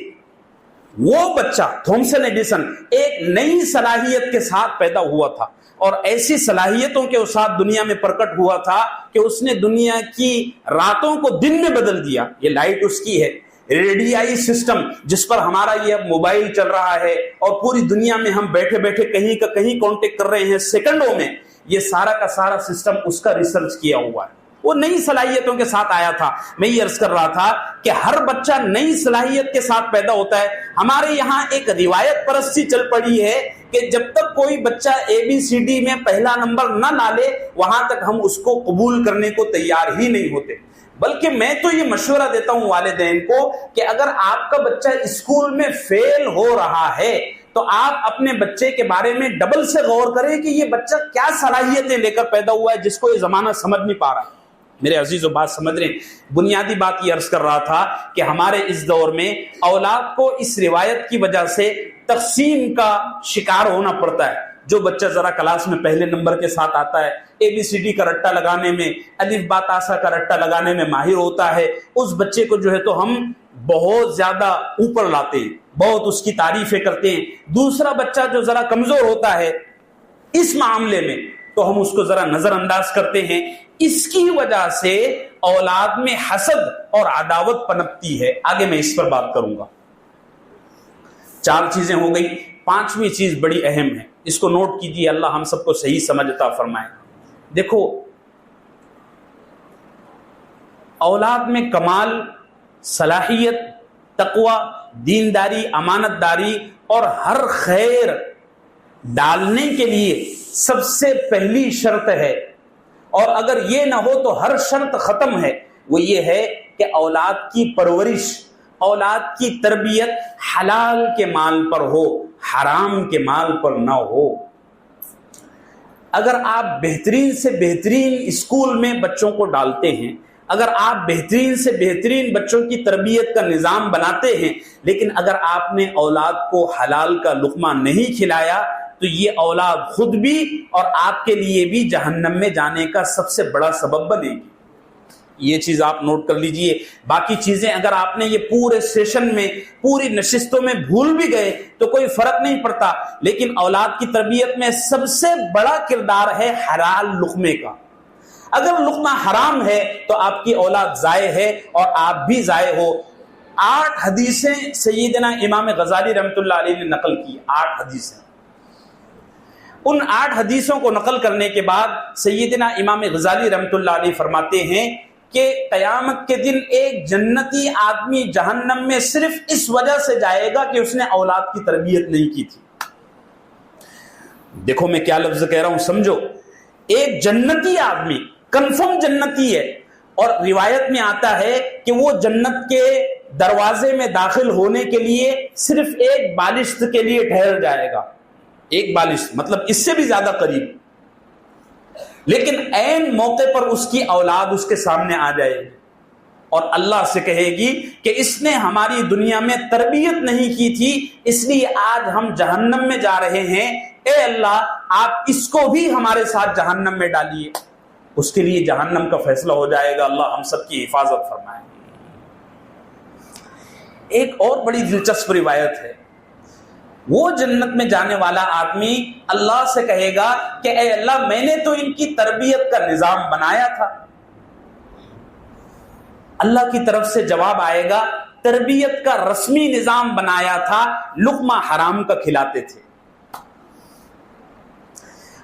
وہ بچہ تھامسن ایڈیسن ایک نئی صلاحیت کے ساتھ پیدا ہوا تھا، اور ایسی صلاحیتوں کے ساتھ دنیا میں پرکٹ ہوا تھا کہ اس نے دنیا کی راتوں کو دن میں بدل دیا۔ یہ لائٹ اس کی ہے، ریڈیائی سسٹم جس پر ہمارا یہ موبائل چل رہا ہے اور پوری دنیا میں ہم بیٹھے بیٹھے کہیں کا کہیں کانٹیکٹ کر رہے ہیں سیکنڈوں میں، یہ سارا کا سارا سسٹم اس کا ریسرچ کیا ہوا ہے۔ وہ نئی صلاحیتوں کے ساتھ آیا تھا۔ میں یہ عرض کر رہا تھا کہ ہر بچہ نئی صلاحیت کے ساتھ پیدا ہوتا ہے۔ ہمارے یہاں ایک روایت پرستی چل پڑی ہے کہ جب تک کوئی بچہ ABCD میں پہلا نمبر نہ لا لے وہاں تک ہم اس کو قبول کرنے کو تیار ہی نہیں ہوتے۔ بلکہ میں تو یہ مشورہ دیتا ہوں والدین کو کہ اگر آپ کا بچہ اسکول میں فیل ہو رہا ہے تو آپ اپنے بچے کے بارے میں ڈبل سے غور کریں کہ یہ بچہ کیا صلاحیتیں لے کر پیدا ہوا ہے جس کو یہ زمانہ سمجھ نہیں پا رہا۔ میرے عزیزو بات سمجھ رہے ہیں؟ بنیادی بات یہ عرض کر رہا تھا کہ ہمارے اس دور میں اولاد کو اس روایت کی وجہ سے تقسیم کا شکار ہونا پڑتا ہے۔ جو بچہ ذرا کلاس میں پہلے نمبر کے ساتھ آتا ہے، ABCD کا رٹا لگانے میں، الف با تا سا کا رٹا لگانے میں ماہر ہوتا ہے، اس بچے کو جو ہے تو ہم بہت زیادہ اوپر لاتے ہیں، بہت اس کی تعریفیں کرتے ہیں۔ دوسرا بچہ جو ذرا کمزور ہوتا ہے اس معاملے میں تو ہم اس کو ذرا نظر انداز کرتے ہیں۔ اس کی وجہ سے اولاد میں حسد اور عداوت پنپتی ہے۔ آگے میں اس پر بات کروں گا۔ 4 چیزیں ہو گئی، 5ویں چیز بڑی اہم ہے، اس کو نوٹ کیجیے، اللہ ہم سب کو صحیح سمجھ عطا فرمائے۔ دیکھو اولاد میں کمال، صلاحیت، تقوی، دینداری، امانت داری اور ہر خیر ڈالنے کے لیے سب سے پہلی شرط ہے، اور اگر یہ نہ ہو تو ہر شرط ختم ہے، وہ یہ ہے کہ اولاد کی پرورش، اولاد کی تربیت حلال کے مال پر ہو، حرام کے مال پر نہ ہو۔ اگر آپ بہترین سے بہترین اسکول میں بچوں کو ڈالتے ہیں، اگر آپ بہترین سے بہترین بچوں کی تربیت کا نظام بناتے ہیں، لیکن اگر آپ نے اولاد کو حلال کا لقمہ نہیں کھلایا تو یہ اولاد خود بھی اور آپ کے لیے بھی جہنم میں جانے کا سب سے بڑا سبب بنے گی۔ یہ چیز آپ نوٹ کر لیجئے۔ باقی چیزیں اگر آپ نے یہ پورے سیشن میں، پوری نشستوں میں بھول بھی گئے تو کوئی فرق نہیں پڑتا، لیکن اولاد کی تربیت میں سب سے بڑا کردار ہے حلال لقمے کا۔ اگر لقمہ حرام ہے تو آپ کی اولاد ضائع ہے اور آپ بھی ضائع ہو۔ 8 حدیثیں سیدنا امام غزالی رحمۃ اللہ علیہ نے نقل کی، 8 حدیثیں۔ ان 8 حدیثوں کو نقل کرنے کے بعد سیدنا امام غزالی رحمۃ اللہ علیہ فرماتے ہیں کہ قیامت کے دن ایک جنتی آدمی جہنم میں صرف اس وجہ سے جائے گا کہ اس نے اولاد کی تربیت نہیں کی تھی۔ دیکھو میں کیا لفظ کہہ رہا ہوں، سمجھو۔ ایک جنتی آدمی کنفرم جنتی ہے، اور روایت میں آتا ہے کہ وہ جنت کے دروازے میں داخل ہونے کے لیے صرف ایک بالشت کے لیے ٹھہر جائے گا۔ ایک بالشت مطلب اس سے بھی زیادہ قریب، لیکن عین موقع پر اس کی اولاد اس کے سامنے آ جائے گی اور اللہ سے کہے گی کہ اس نے ہماری دنیا میں تربیت نہیں کی تھی، اس لیے آج ہم جہنم میں جا رہے ہیں، اے اللہ آپ اس کو بھی ہمارے ساتھ جہنم میں ڈالیے۔ اس کے لیے جہنم کا فیصلہ ہو جائے گا. اللہ ہم سب کی حفاظت فرمائے. ایک اور بڑی دلچسپ روایت ہے. وہ جنت میں جانے والا آدمی اللہ سے کہے گا کہ اے اللہ میں نے تو ان کی تربیت کا نظام بنایا تھا. اللہ کی طرف سے جواب آئے گا تربیت کا رسمی نظام بنایا تھا, لقمہ حرام کا کھلاتے تھے.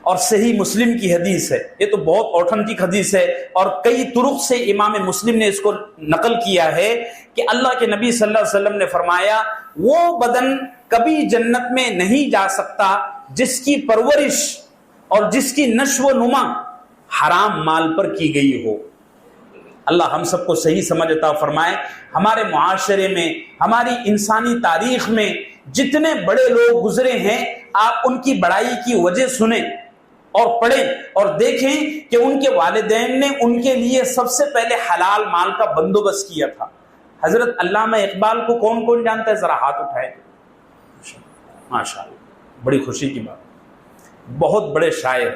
اور صحیح مسلم کی حدیث ہے, یہ تو بہت اوتھینٹک حدیث ہے اور کئی طرق سے امام مسلم نے اس کو نقل کیا ہے کہ اللہ کے نبی صلی اللہ علیہ وسلم نے فرمایا وہ بدن کبھی جنت میں نہیں جا سکتا جس کی پرورش اور جس کی نشو و نما حرام مال پر کی گئی ہو. اللہ ہم سب کو صحیح سمجھ عطا فرمائے. ہمارے معاشرے میں, ہماری انسانی تاریخ میں جتنے بڑے لوگ گزرے ہیں, آپ ان کی بڑائی کی وجہ سنیں اور پڑھیں اور دیکھیں کہ ان کے والدین نے ان کے لیے سب سے پہلے حلال مال کا بندوبست کیا تھا. حضرت علامہ اقبال کو کون کون جانتا ہے؟ ذرا ہاتھ اٹھائے. ماشاءاللہ, بڑی خوشی کی بات. بہت بڑے شاعر,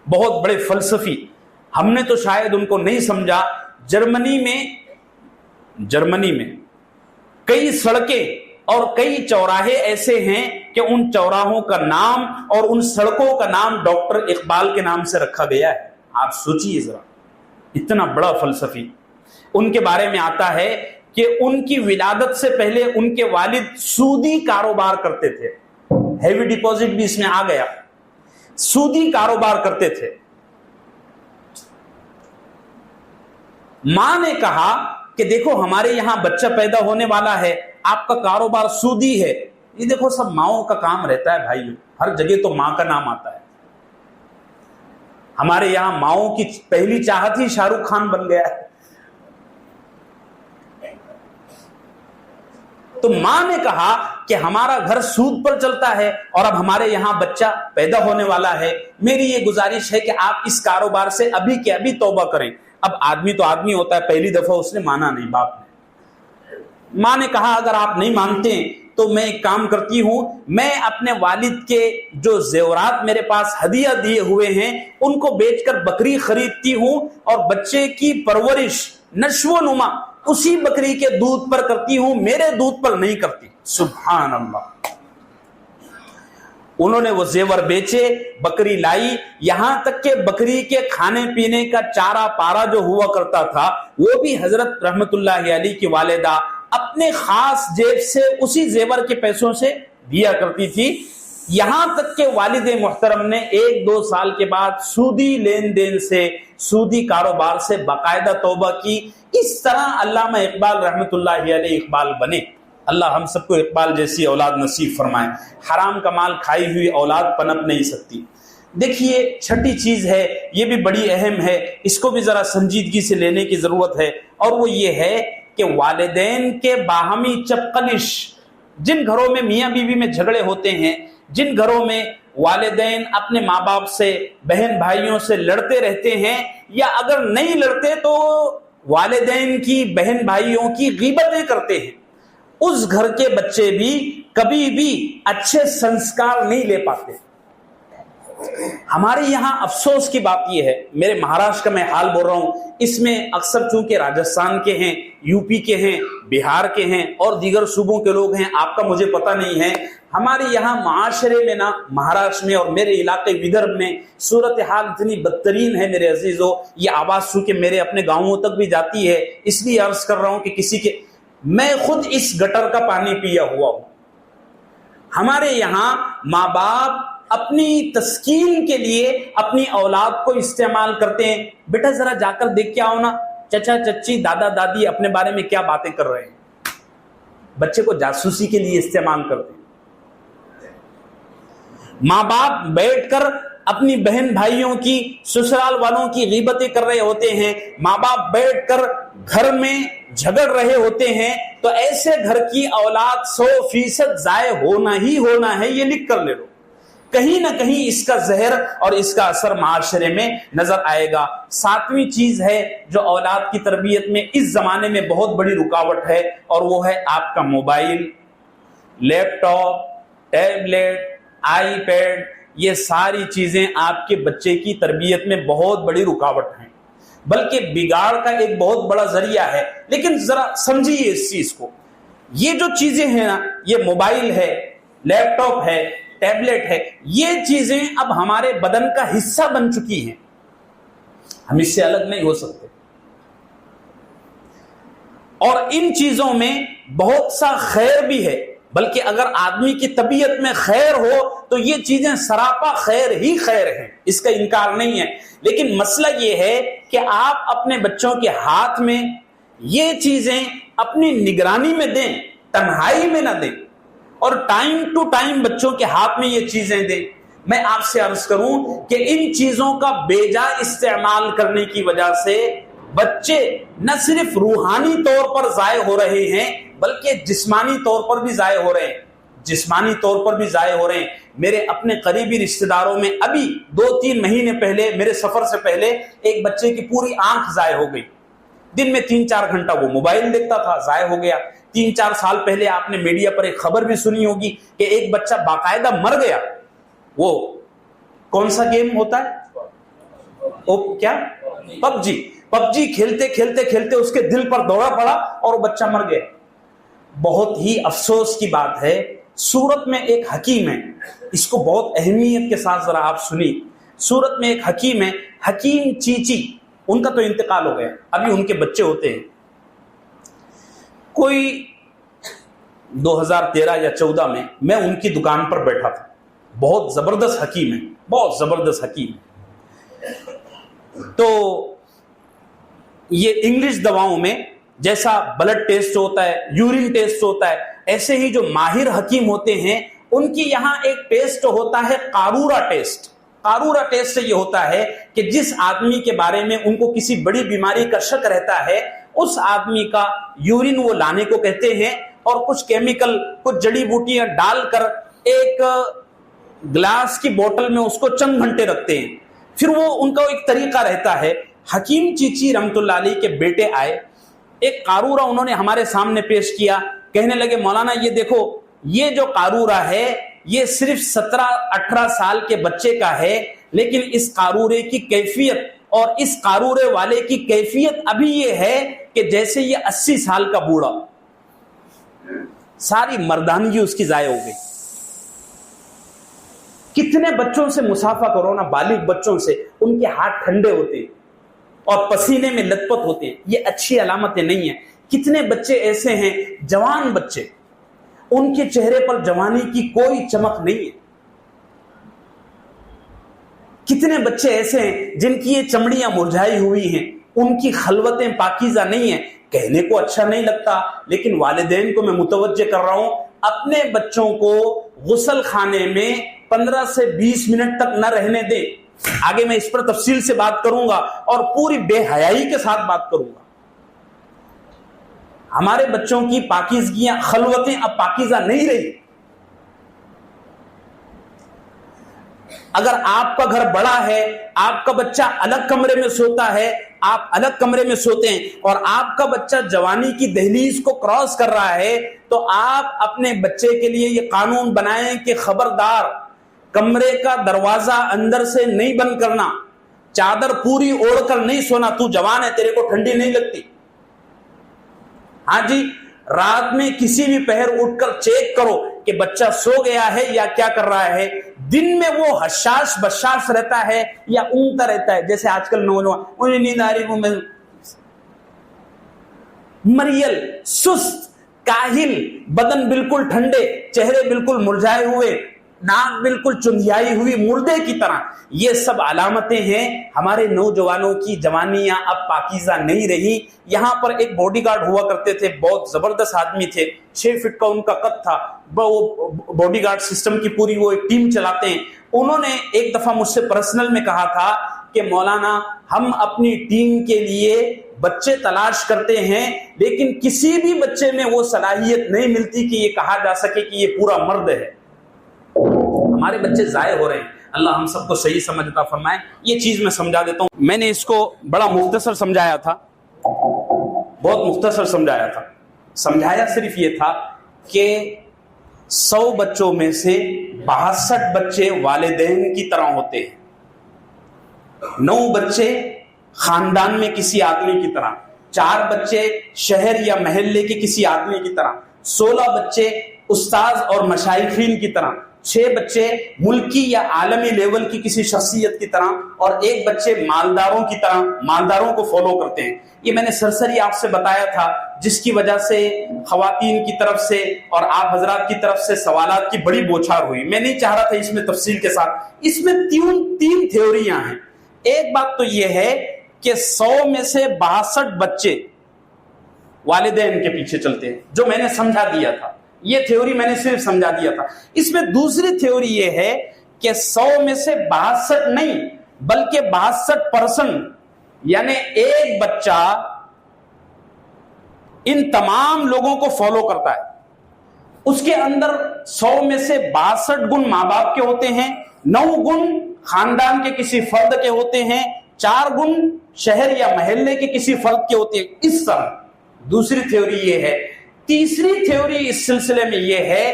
بہت بڑے فلسفی. ہم نے تو شاید ان کو نہیں سمجھا. جرمنی میں کئی سڑکیں اور کئی چوراہے ایسے ہیں کہ ان چوراہوں کا نام اور ان سڑکوں کا نام ڈاکٹر اقبال کے نام سے رکھا گیا ہے. آپ سوچئے ذرا, اتنا بڑا فلسفی. ان کے بارے میں آتا ہے کہ ان کی ولادت سے پہلے ان کے والد سودی کاروبار کرتے تھے. ہیوی ڈپازٹ بھی اس میں آ گیا. سودی کاروبار کرتے تھے. ماں نے کہا کہ دیکھو ہمارے یہاں بچہ پیدا ہونے والا ہے, آپ کا کاروبار سودی ہے. یہ دیکھو سب ماؤں کا کام رہتا ہے بھائی, ہر جگہ تو ماں کا نام آتا ہے. ہمارے یہاں ماؤں کی پہلی چاہت ہی شاہ رخ خان بن گیا ہے. تو ماں نے کہا کہ ہمارا گھر سود پر چلتا ہے اور اب ہمارے یہاں بچہ پیدا ہونے والا ہے, میری یہ گزارش ہے کہ آپ اس کاروبار سے ابھی کے ابھی توبہ کریں. اب آدمی تو آدمی ہوتا ہے, پہلی دفعہ اس نے مانا نہیں باپ نے. ماں نے کہا اگر آپ نہیں مانتے تو میں ایک کام کرتی ہوں, میں اپنے والد کے جو زیورات میرے پاس ہدیہ دیے ہوئے ہیں ان کو بیچ کر بکری خریدتی ہوں اور بچے کی پرورش نشو و نما اسی بکری کے دودھ پر کرتی ہوں, میرے دودھ پر نہیں کرتی. سبحان اللہ. انہوں نے وہ زیور بیچے, بکری لائی, یہاں تک کہ بکری کے کھانے پینے کا چارہ پارا جو ہوا کرتا تھا وہ بھی حضرت رحمت اللہ علیہ کی والدہ اپنے خاص جیب سے اسی زیور کے پیسوں سے دیا کرتی تھی. یہاں تک کہ والد محترم نے 1-2 سال کے بعد سودی لین دین سے, سودی کاروبار سے باقاعدہ توبہ کی. اس طرح علامہ اقبال رحمت اللہ علیہ اقبال بنے. اللہ ہم سب کو اقبال جیسی اولاد نصیب فرمائے. حرام کا مال کھائی ہوئی اولاد پنپ نہیں سکتی. دیکھیے چھٹی چیز ہے, یہ بھی بڑی اہم ہے, اس کو بھی ذرا سنجیدگی سے لینے کی ضرورت ہے, اور وہ یہ ہے کہ والدین کے باہمی چپقلش. جن گھروں میں میاں بیوی میں جھگڑے ہوتے ہیں, جن گھروں میں والدین اپنے ماں باپ سے, بہن بھائیوں سے لڑتے رہتے ہیں, یا اگر نہیں لڑتے تو والدین کی, بہن بھائیوں کی غیبتیں کرتے ہیں, اس گھر کے بچے بھی کبھی بھی اچھے سنسکار نہیں لے پاتے. ہمارے یہاں افسوس کی بات یہ ہے, میرے مہاراشٹر کا میں حال بول رہا ہوں, اس میں اکثر چونکہ راجستھان کے ہیں, یو پی کے ہیں, بہار کے ہیں اور دیگر صوبوں کے لوگ ہیں, آپ کا مجھے پتہ نہیں ہے. ہمارے یہاں معاشرے میں نا, مہاراشٹر میں اور میرے علاقے ودربھ میں صورتحال اتنی بدترین ہے میرے عزیزو. یہ آواز چونکہ میرے اپنے گاؤں تک بھی جاتی ہے, اس لیے عرض کر رہا ہوں کہ کسی کے, میں خود اس گٹر کا پانی پیا ہوا ہوں. ہمارے یہاں ماں باپ اپنی تسکین کے لیے اپنی اولاد کو استعمال کرتے ہیں. بیٹا ذرا جا کر دیکھ کے آؤ نا, چچا چچی دادا دادی اپنے بارے میں کیا باتیں کر رہے ہیں. بچے کو جاسوسی کے لیے استعمال کرتے ہیں. ماں باپ بیٹھ کر اپنی بہن بھائیوں کی, سسرال والوں کی غیبتیں کر رہے ہوتے ہیں. ماں باپ بیٹھ کر گھر میں جھگڑ رہے ہوتے ہیں. تو ایسے گھر کی اولاد 100% ضائع ہونا ہی ہونا ہے, یہ لکھ کر لے لو. کہیں نہ کہیں اس کا زہر اور اس کا اثر معاشرے میں نظر آئے گا. 7ویں چیز ہے جو اولاد کی تربیت میں اس زمانے میں بہت بڑی رکاوٹ ہے, اور وہ ہے آپ کا mobile, laptop, tablet, iPad. یہ ساری چیزیں آپ کے بچے کی تربیت میں بہت بڑی رکاوٹ ہیں، بلکہ بگاڑ کا ایک بہت بڑا ذریعہ ہے۔ لیکن ذرا سمجھیے اس چیز کو، یہ جو چیزیں ہیں نا، یہ موبائل ہے، لیپ ٹاپ ہے، ٹیبلٹ ہے، یہ چیزیں اب ہمارے بدن کا حصہ بن چکی ہیں، ہم اس سے الگ نہیں ہو سکتے۔ اور ان چیزوں میں بہت سا خیر بھی ہے، بلکہ اگر آدمی کی طبیعت میں خیر ہو تو یہ چیزیں سراپا خیر ہی خیر ہیں، اس کا انکار نہیں ہے۔ لیکن مسئلہ یہ ہے کہ آپ اپنے بچوں کے ہاتھ میں یہ چیزیں اپنی نگرانی میں دیں، تنہائی میں نہ دیں، اور ٹائم ٹو ٹائم بچوں کے ہاتھ میں یہ چیزیں دیں۔ میں آپ سے عرض کروں کہ ان چیزوں کا بے جا استعمال کرنے کی وجہ سے بچے نہ صرف روحانی طور پر ضائع ہو رہے ہیں بلکہ جسمانی طور پر بھی ضائع ہو رہے ہیں، جسمانی طور پر بھی ضائع ہو رہے ہیں۔ میرے اپنے قریبی رشتہ داروں میں ابھی 2-3 مہینے پہلے، میرے سفر سے پہلے، ایک بچے کی پوری آنکھ ضائع ہو گئی۔ دن میں 3-4 گھنٹہ وہ موبائل دیکھتا تھا، ضائع ہو گیا۔ 3-4 سال پہلے آپ نے میڈیا پر ایک خبر بھی سنی ہوگی کہ ایک بچہ باقاعدہ مر گیا۔ وہ کون سا گیم ہوتا ہے؟ کیا؟ پب جی کھیلتے کھیلتے کھیلتے اس کے دل پر دورہ پڑا اور وہ بچہ مر گیا۔ بہت ہی افسوس کی بات ہے، سورت میں ایک حکیم ہے، اس کو بہت اہمیت کے ساتھ ذرا آپ سنی۔ سورت میں ایک حکیم ہے، حکیم چیچی، ان کا تو انتقال ہو گیا، ابھی ان کے بچے ہوتے ہیں۔ کوئی 2013 یا 14 میں میں ان کی دکان پر بیٹھا تھا، بہت زبردست حکیم ہے، بہت زبردست حکیم ہے۔ تو یہ انگلش دواؤں میں جیسا بلڈ ٹیسٹ ہوتا ہے، یورین ٹیسٹ ہوتا ہے، ایسے ہی جو ماہر حکیم ہوتے ہیں ان کی یہاں ایک ٹیسٹ ہوتا ہے قارورہ ٹیسٹ۔ قارورہ ٹیسٹ سے یہ ہوتا ہے کہ جس آدمی کے بارے میں ان کو کسی بڑی بیماری کا شک رہتا ہے، اس آدمی کا یورین وہ لانے کو کہتے ہیں اور کچھ کیمیکل، کچھ جڑی بوٹیاں ڈال کر ایک گلاس کی بوتل میں اس کو چند گھنٹے رکھتے ہیں۔ پھر وہ ان کا ایک طریقہ رہتا ہے۔ حکیم چیچی رحمت اللہ علیہ کے بیٹے آئے، ایک قارورہ انہوں نے ہمارے سامنے پیش کیا، کہنے لگے مولانا یہ دیکھو، یہ جو قارورہ ہے یہ صرف 17-18 سال کے بچے کا ہے، لیکن اس قارورے کی کیفیت اور اس قارورے والے کی کیفیت ابھی یہ ہے کہ جیسے یہ 80 سال کا بوڑھا۔ ساری مردانگی اس کی ضائع ہو گئی۔ کتنے بچوں سے مسافہ کرو نا، بالغ بچوں سے، ان کے ہاتھ ٹھنڈے ہوتے ہیں اور پسینے میں لت پت ہوتے ہیں، یہ اچھی علامتیں نہیں ہیں۔ کتنے بچے ایسے ہیں، جوان بچے، ان کے چہرے پر جوانی کی کوئی چمک نہیں ہے۔ کتنے بچے ایسے ہیں جن کی یہ چمڑیاں مرجھائی ہوئی ہیں، ان کی خلوتیں پاکیزہ نہیں ہیں۔ کہنے کو اچھا نہیں لگتا، لیکن والدین کو میں متوجہ کر رہا ہوں، اپنے بچوں کو غسل خانے میں 15 سے 20 منٹ تک نہ رہنے دیں۔ آگے میں اس پر تفصیل سے بات کروں گا اور پوری بے حیائی کے ساتھ بات کروں گا۔ ہمارے بچوں کی پاکیزگیاں، خلوتیں اب پاکیزہ نہیں رہی۔ اگر آپ کا گھر بڑا ہے، آپ کا بچہ الگ کمرے میں سوتا ہے، آپ الگ کمرے میں سوتے ہیں، اور آپ کا بچہ جوانی کی دہلیز کو کراس کر رہا ہے، تو آپ اپنے بچے کے لیے یہ قانون بنائیں کہ خبردار، کمرے کا دروازہ اندر سے نہیں بند کرنا، چادر پوری اوڑھ کر نہیں سونا، تو جوان ہے، تیرے کو ٹھنڈی نہیں لگتی۔ ہاں جی، رات میں کسی بھی پہر اٹھ کر چیک کرو کہ بچہ سو گیا ہے یا کیا کر رہا ہے۔ دن میں وہ حشاش بشاش رہتا ہے یا اونگتا رہتا ہے، جیسے آج کل نوجوان، انہیں نیند آ رہی، وہ مریل، سست، کاہل، بدن بالکل ٹھنڈے، چہرے بالکل مرجھائے ہوئے، ناک بالکل چندیائی ہوئی مردے کی طرح۔ یہ سب علامتیں ہیں ہمارے نوجوانوں کی جوانیاں اب پاکیزہ نہیں رہی۔ یہاں پر ایک باڈی گارڈ ہوا کرتے تھے، بہت زبردست آدمی تھے، 6 فٹ کا ان کا قد تھا، وہ باڈی گارڈ سسٹم کی پوری وہ ایک ٹیم چلاتے ہیں۔ انہوں نے ایک دفعہ مجھ سے پرسنل میں کہا تھا کہ مولانا ہم اپنی ٹیم کے لیے بچے تلاش کرتے ہیں، لیکن کسی بھی بچے میں وہ صلاحیت نہیں ملتی کہ یہ کہا جا سکے کہ یہ پورا مرد ہے۔ ہمارے بچے ضائع ہو رہے ہیں، اللہ ہم سب کو صحیح سمجھ عطا فرمائے۔ یہ چیز میں سمجھا دیتا ہوں، میں نے اس کو بڑا مختصر سمجھایا تھا، بہت مختصر سمجھایا تھا۔ سمجھایا صرف یہ تھا کہ 100 بچوں میں سے 62 بچے والدین کی طرح ہوتے ہیں، 9 بچے خاندان میں کسی آدمی کی طرح، 4 بچے شہر یا محلے کے کسی آدمی کی طرح، 16 بچے استاذ اور مشائخین کی طرح، 6 بچے ملکی یا عالمی لیول کی کسی شخصیت کی طرح، اور 1 بچے مالداروں کی طرح، مالداروں کو فالو کرتے ہیں۔ یہ میں نے سرسری آپ سے بتایا تھا، جس کی وجہ سے خواتین کی طرف سے اور آپ حضرات کی طرف سے سوالات کی بڑی بوچھار ہوئی۔ میں نہیں چاہ رہا تھا اس میں تفصیل کے ساتھ، اس میں تین تھیوریاں ہیں۔ ایک بات تو یہ ہے کہ 100 میں سے 62 بچے والدین کے پیچھے چلتے ہیں، جو میں نے سمجھا دیا تھا، یہ تھیوری میں نے صرف سمجھا دیا تھا۔ اس میں دوسری تھیوری یہ ہے کہ 100 میں سے 62 نہیں بلکہ 62%، یعنی ایک بچہ ان تمام لوگوں کو فالو کرتا ہے۔ اس کے اندر 100 میں سے 62 گن ماں باپ کے ہوتے ہیں، 9 گن خاندان کے کسی فرد کے ہوتے ہیں، 4 گن شہر یا محلے کے کسی فرد کے ہوتے ہیں، اس طرح۔ دوسری تھیوری یہ ہے۔ تیسری تھیوری اس سلسلے میں یہ ہے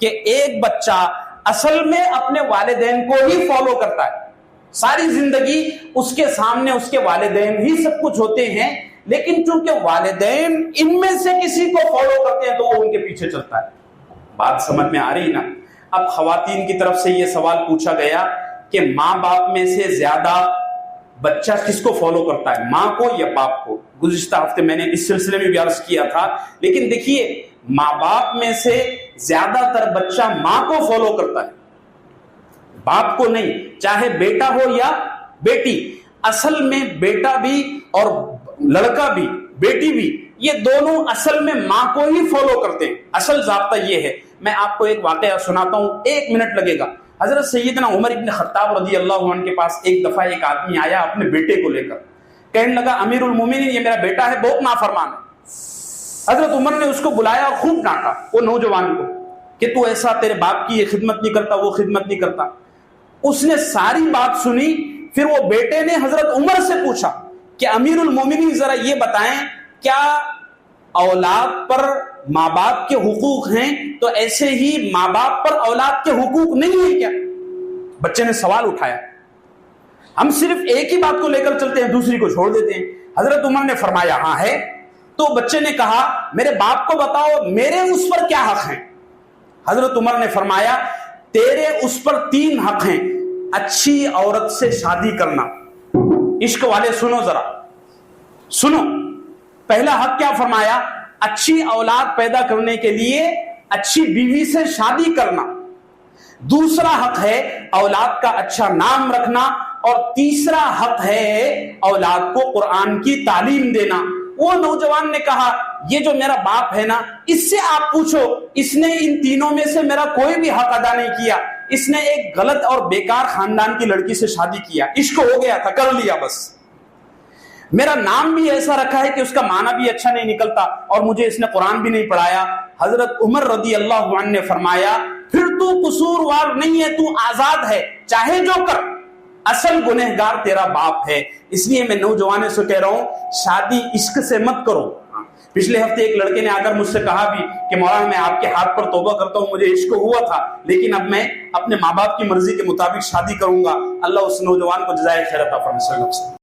کہ ایک بچہ اصل میں اپنے والدین کو ہی فالو کرتا ہے، ساری زندگی اس کے سامنے اس کے والدین ہی سب کچھ ہوتے ہیں، لیکن چونکہ والدین ان میں سے کسی کو فالو کرتے ہیں تو وہ ان کے پیچھے چلتا ہے۔ بات سمجھ میں آ رہی نا؟ اب خواتین کی طرف سے یہ سوال پوچھا گیا کہ ماں باپ میں سے زیادہ بچہ کس کو فالو کرتا ہے، ماں کو یا باپ کو؟ گزشتہ ہفتے میں نے اس سلسلے میں بھی عرض کیا تھا، لیکن دیکھیے ماں باپ میں سے زیادہ تر بچہ ماں کو فالو کرتا ہے، باپ کو نہیں، چاہے بیٹا ہو یا بیٹی۔ اصل میں بیٹا بھی اور لڑکا بھی بیٹی بھی یہ دونوں اصل میں ماں کو ہی فالو کرتے ہیں۔ اصل ضابطہ یہ ہے۔ میں آپ کو ایک واقعہ سناتا ہوں، 1 منٹ لگے گا۔ حضرت سیدنا عمر ابن خطاب رضی اللہ عنہ کے پاس ایک دفعہ ایک آدمی آیا اپنے بیٹے کو لے کر، کہنے لگا امیر المومنین یہ میرا بیٹا ہے، بہت نافرمان ہے۔ حضرت عمر نے اس کو بلایا اور خوب ڈانٹا وہ نوجوان کو کہ تو ایسا، تیرے باپ کی یہ خدمت نہیں کرتا، وہ خدمت نہیں کرتا۔ اس نے ساری بات سنی، پھر وہ بیٹے نے حضرت عمر سے پوچھا کہ امیر المومنین ذرا یہ بتائیں کیا اولاد پر ماں باپ کے حقوق ہیں تو ایسے ہی ماں باپ پر اولاد کے حقوق نہیں ہیں کیا؟ بچے نے سوال اٹھایا۔ ہم صرف ایک ہی بات کو لے کر چلتے ہیں، دوسری کو چھوڑ دیتے ہیں۔ حضرت عمر نے فرمایا ہاں ہے۔ تو بچے نے کہا میرے باپ کو بتاؤ میرے اس پر کیا حق ہیں؟ حضرت عمر نے فرمایا تیرے اس پر 3 حق ہیں۔ اچھی عورت سے شادی کرنا۔ عشق والے سنو ذرا، سنو۔ پہلا حق کیا فرمایا؟ اچھی اولاد پیدا کرنے کے لیے اچھی بیوی سے شادی کرنا۔ دوسرا حق ہے اولاد کا اچھا نام رکھنا، اور تیسرا حق ہے اولاد کو قرآن کی تعلیم دینا۔ وہ نوجوان نے کہا یہ جو میرا باپ ہے نا، اس سے آپ پوچھو، اس نے ان تینوں میں سے میرا کوئی بھی حق ادا نہیں کیا، اس نے ایک غلط اور بیکار خاندان کی لڑکی سے شادی کیا، عشق ہو گیا تھا، کر لیا بس۔ میرا نام بھی ایسا رکھا ہے کہ اس کا معنی بھی اچھا نہیں نکلتا، اور مجھے اس نے قرآن بھی نہیں پڑھایا۔ حضرت عمر رضی اللہ عنہ نے فرمایا پھر تو قصوروار نہیں ہے، تو آزاد ہے، چاہے جو کر، اصل گنہگار تیرا باپ ہے۔ اس لیے میں نوجوانوں سے کہہ رہا ہوں شادی عشق سے مت کرو۔ پچھلے ہفتے ایک لڑکے نے آ کر مجھ سے کہا بھی کہ مولانا میں آپ کے ہاتھ پر توبہ کرتا ہوں، مجھے عشق ہوا تھا لیکن اب میں اپنے ماں باپ کی مرضی کے مطابق شادی کروں گا۔ اللہ اس نوجوان کو جزائے خیر عطا فرمائے۔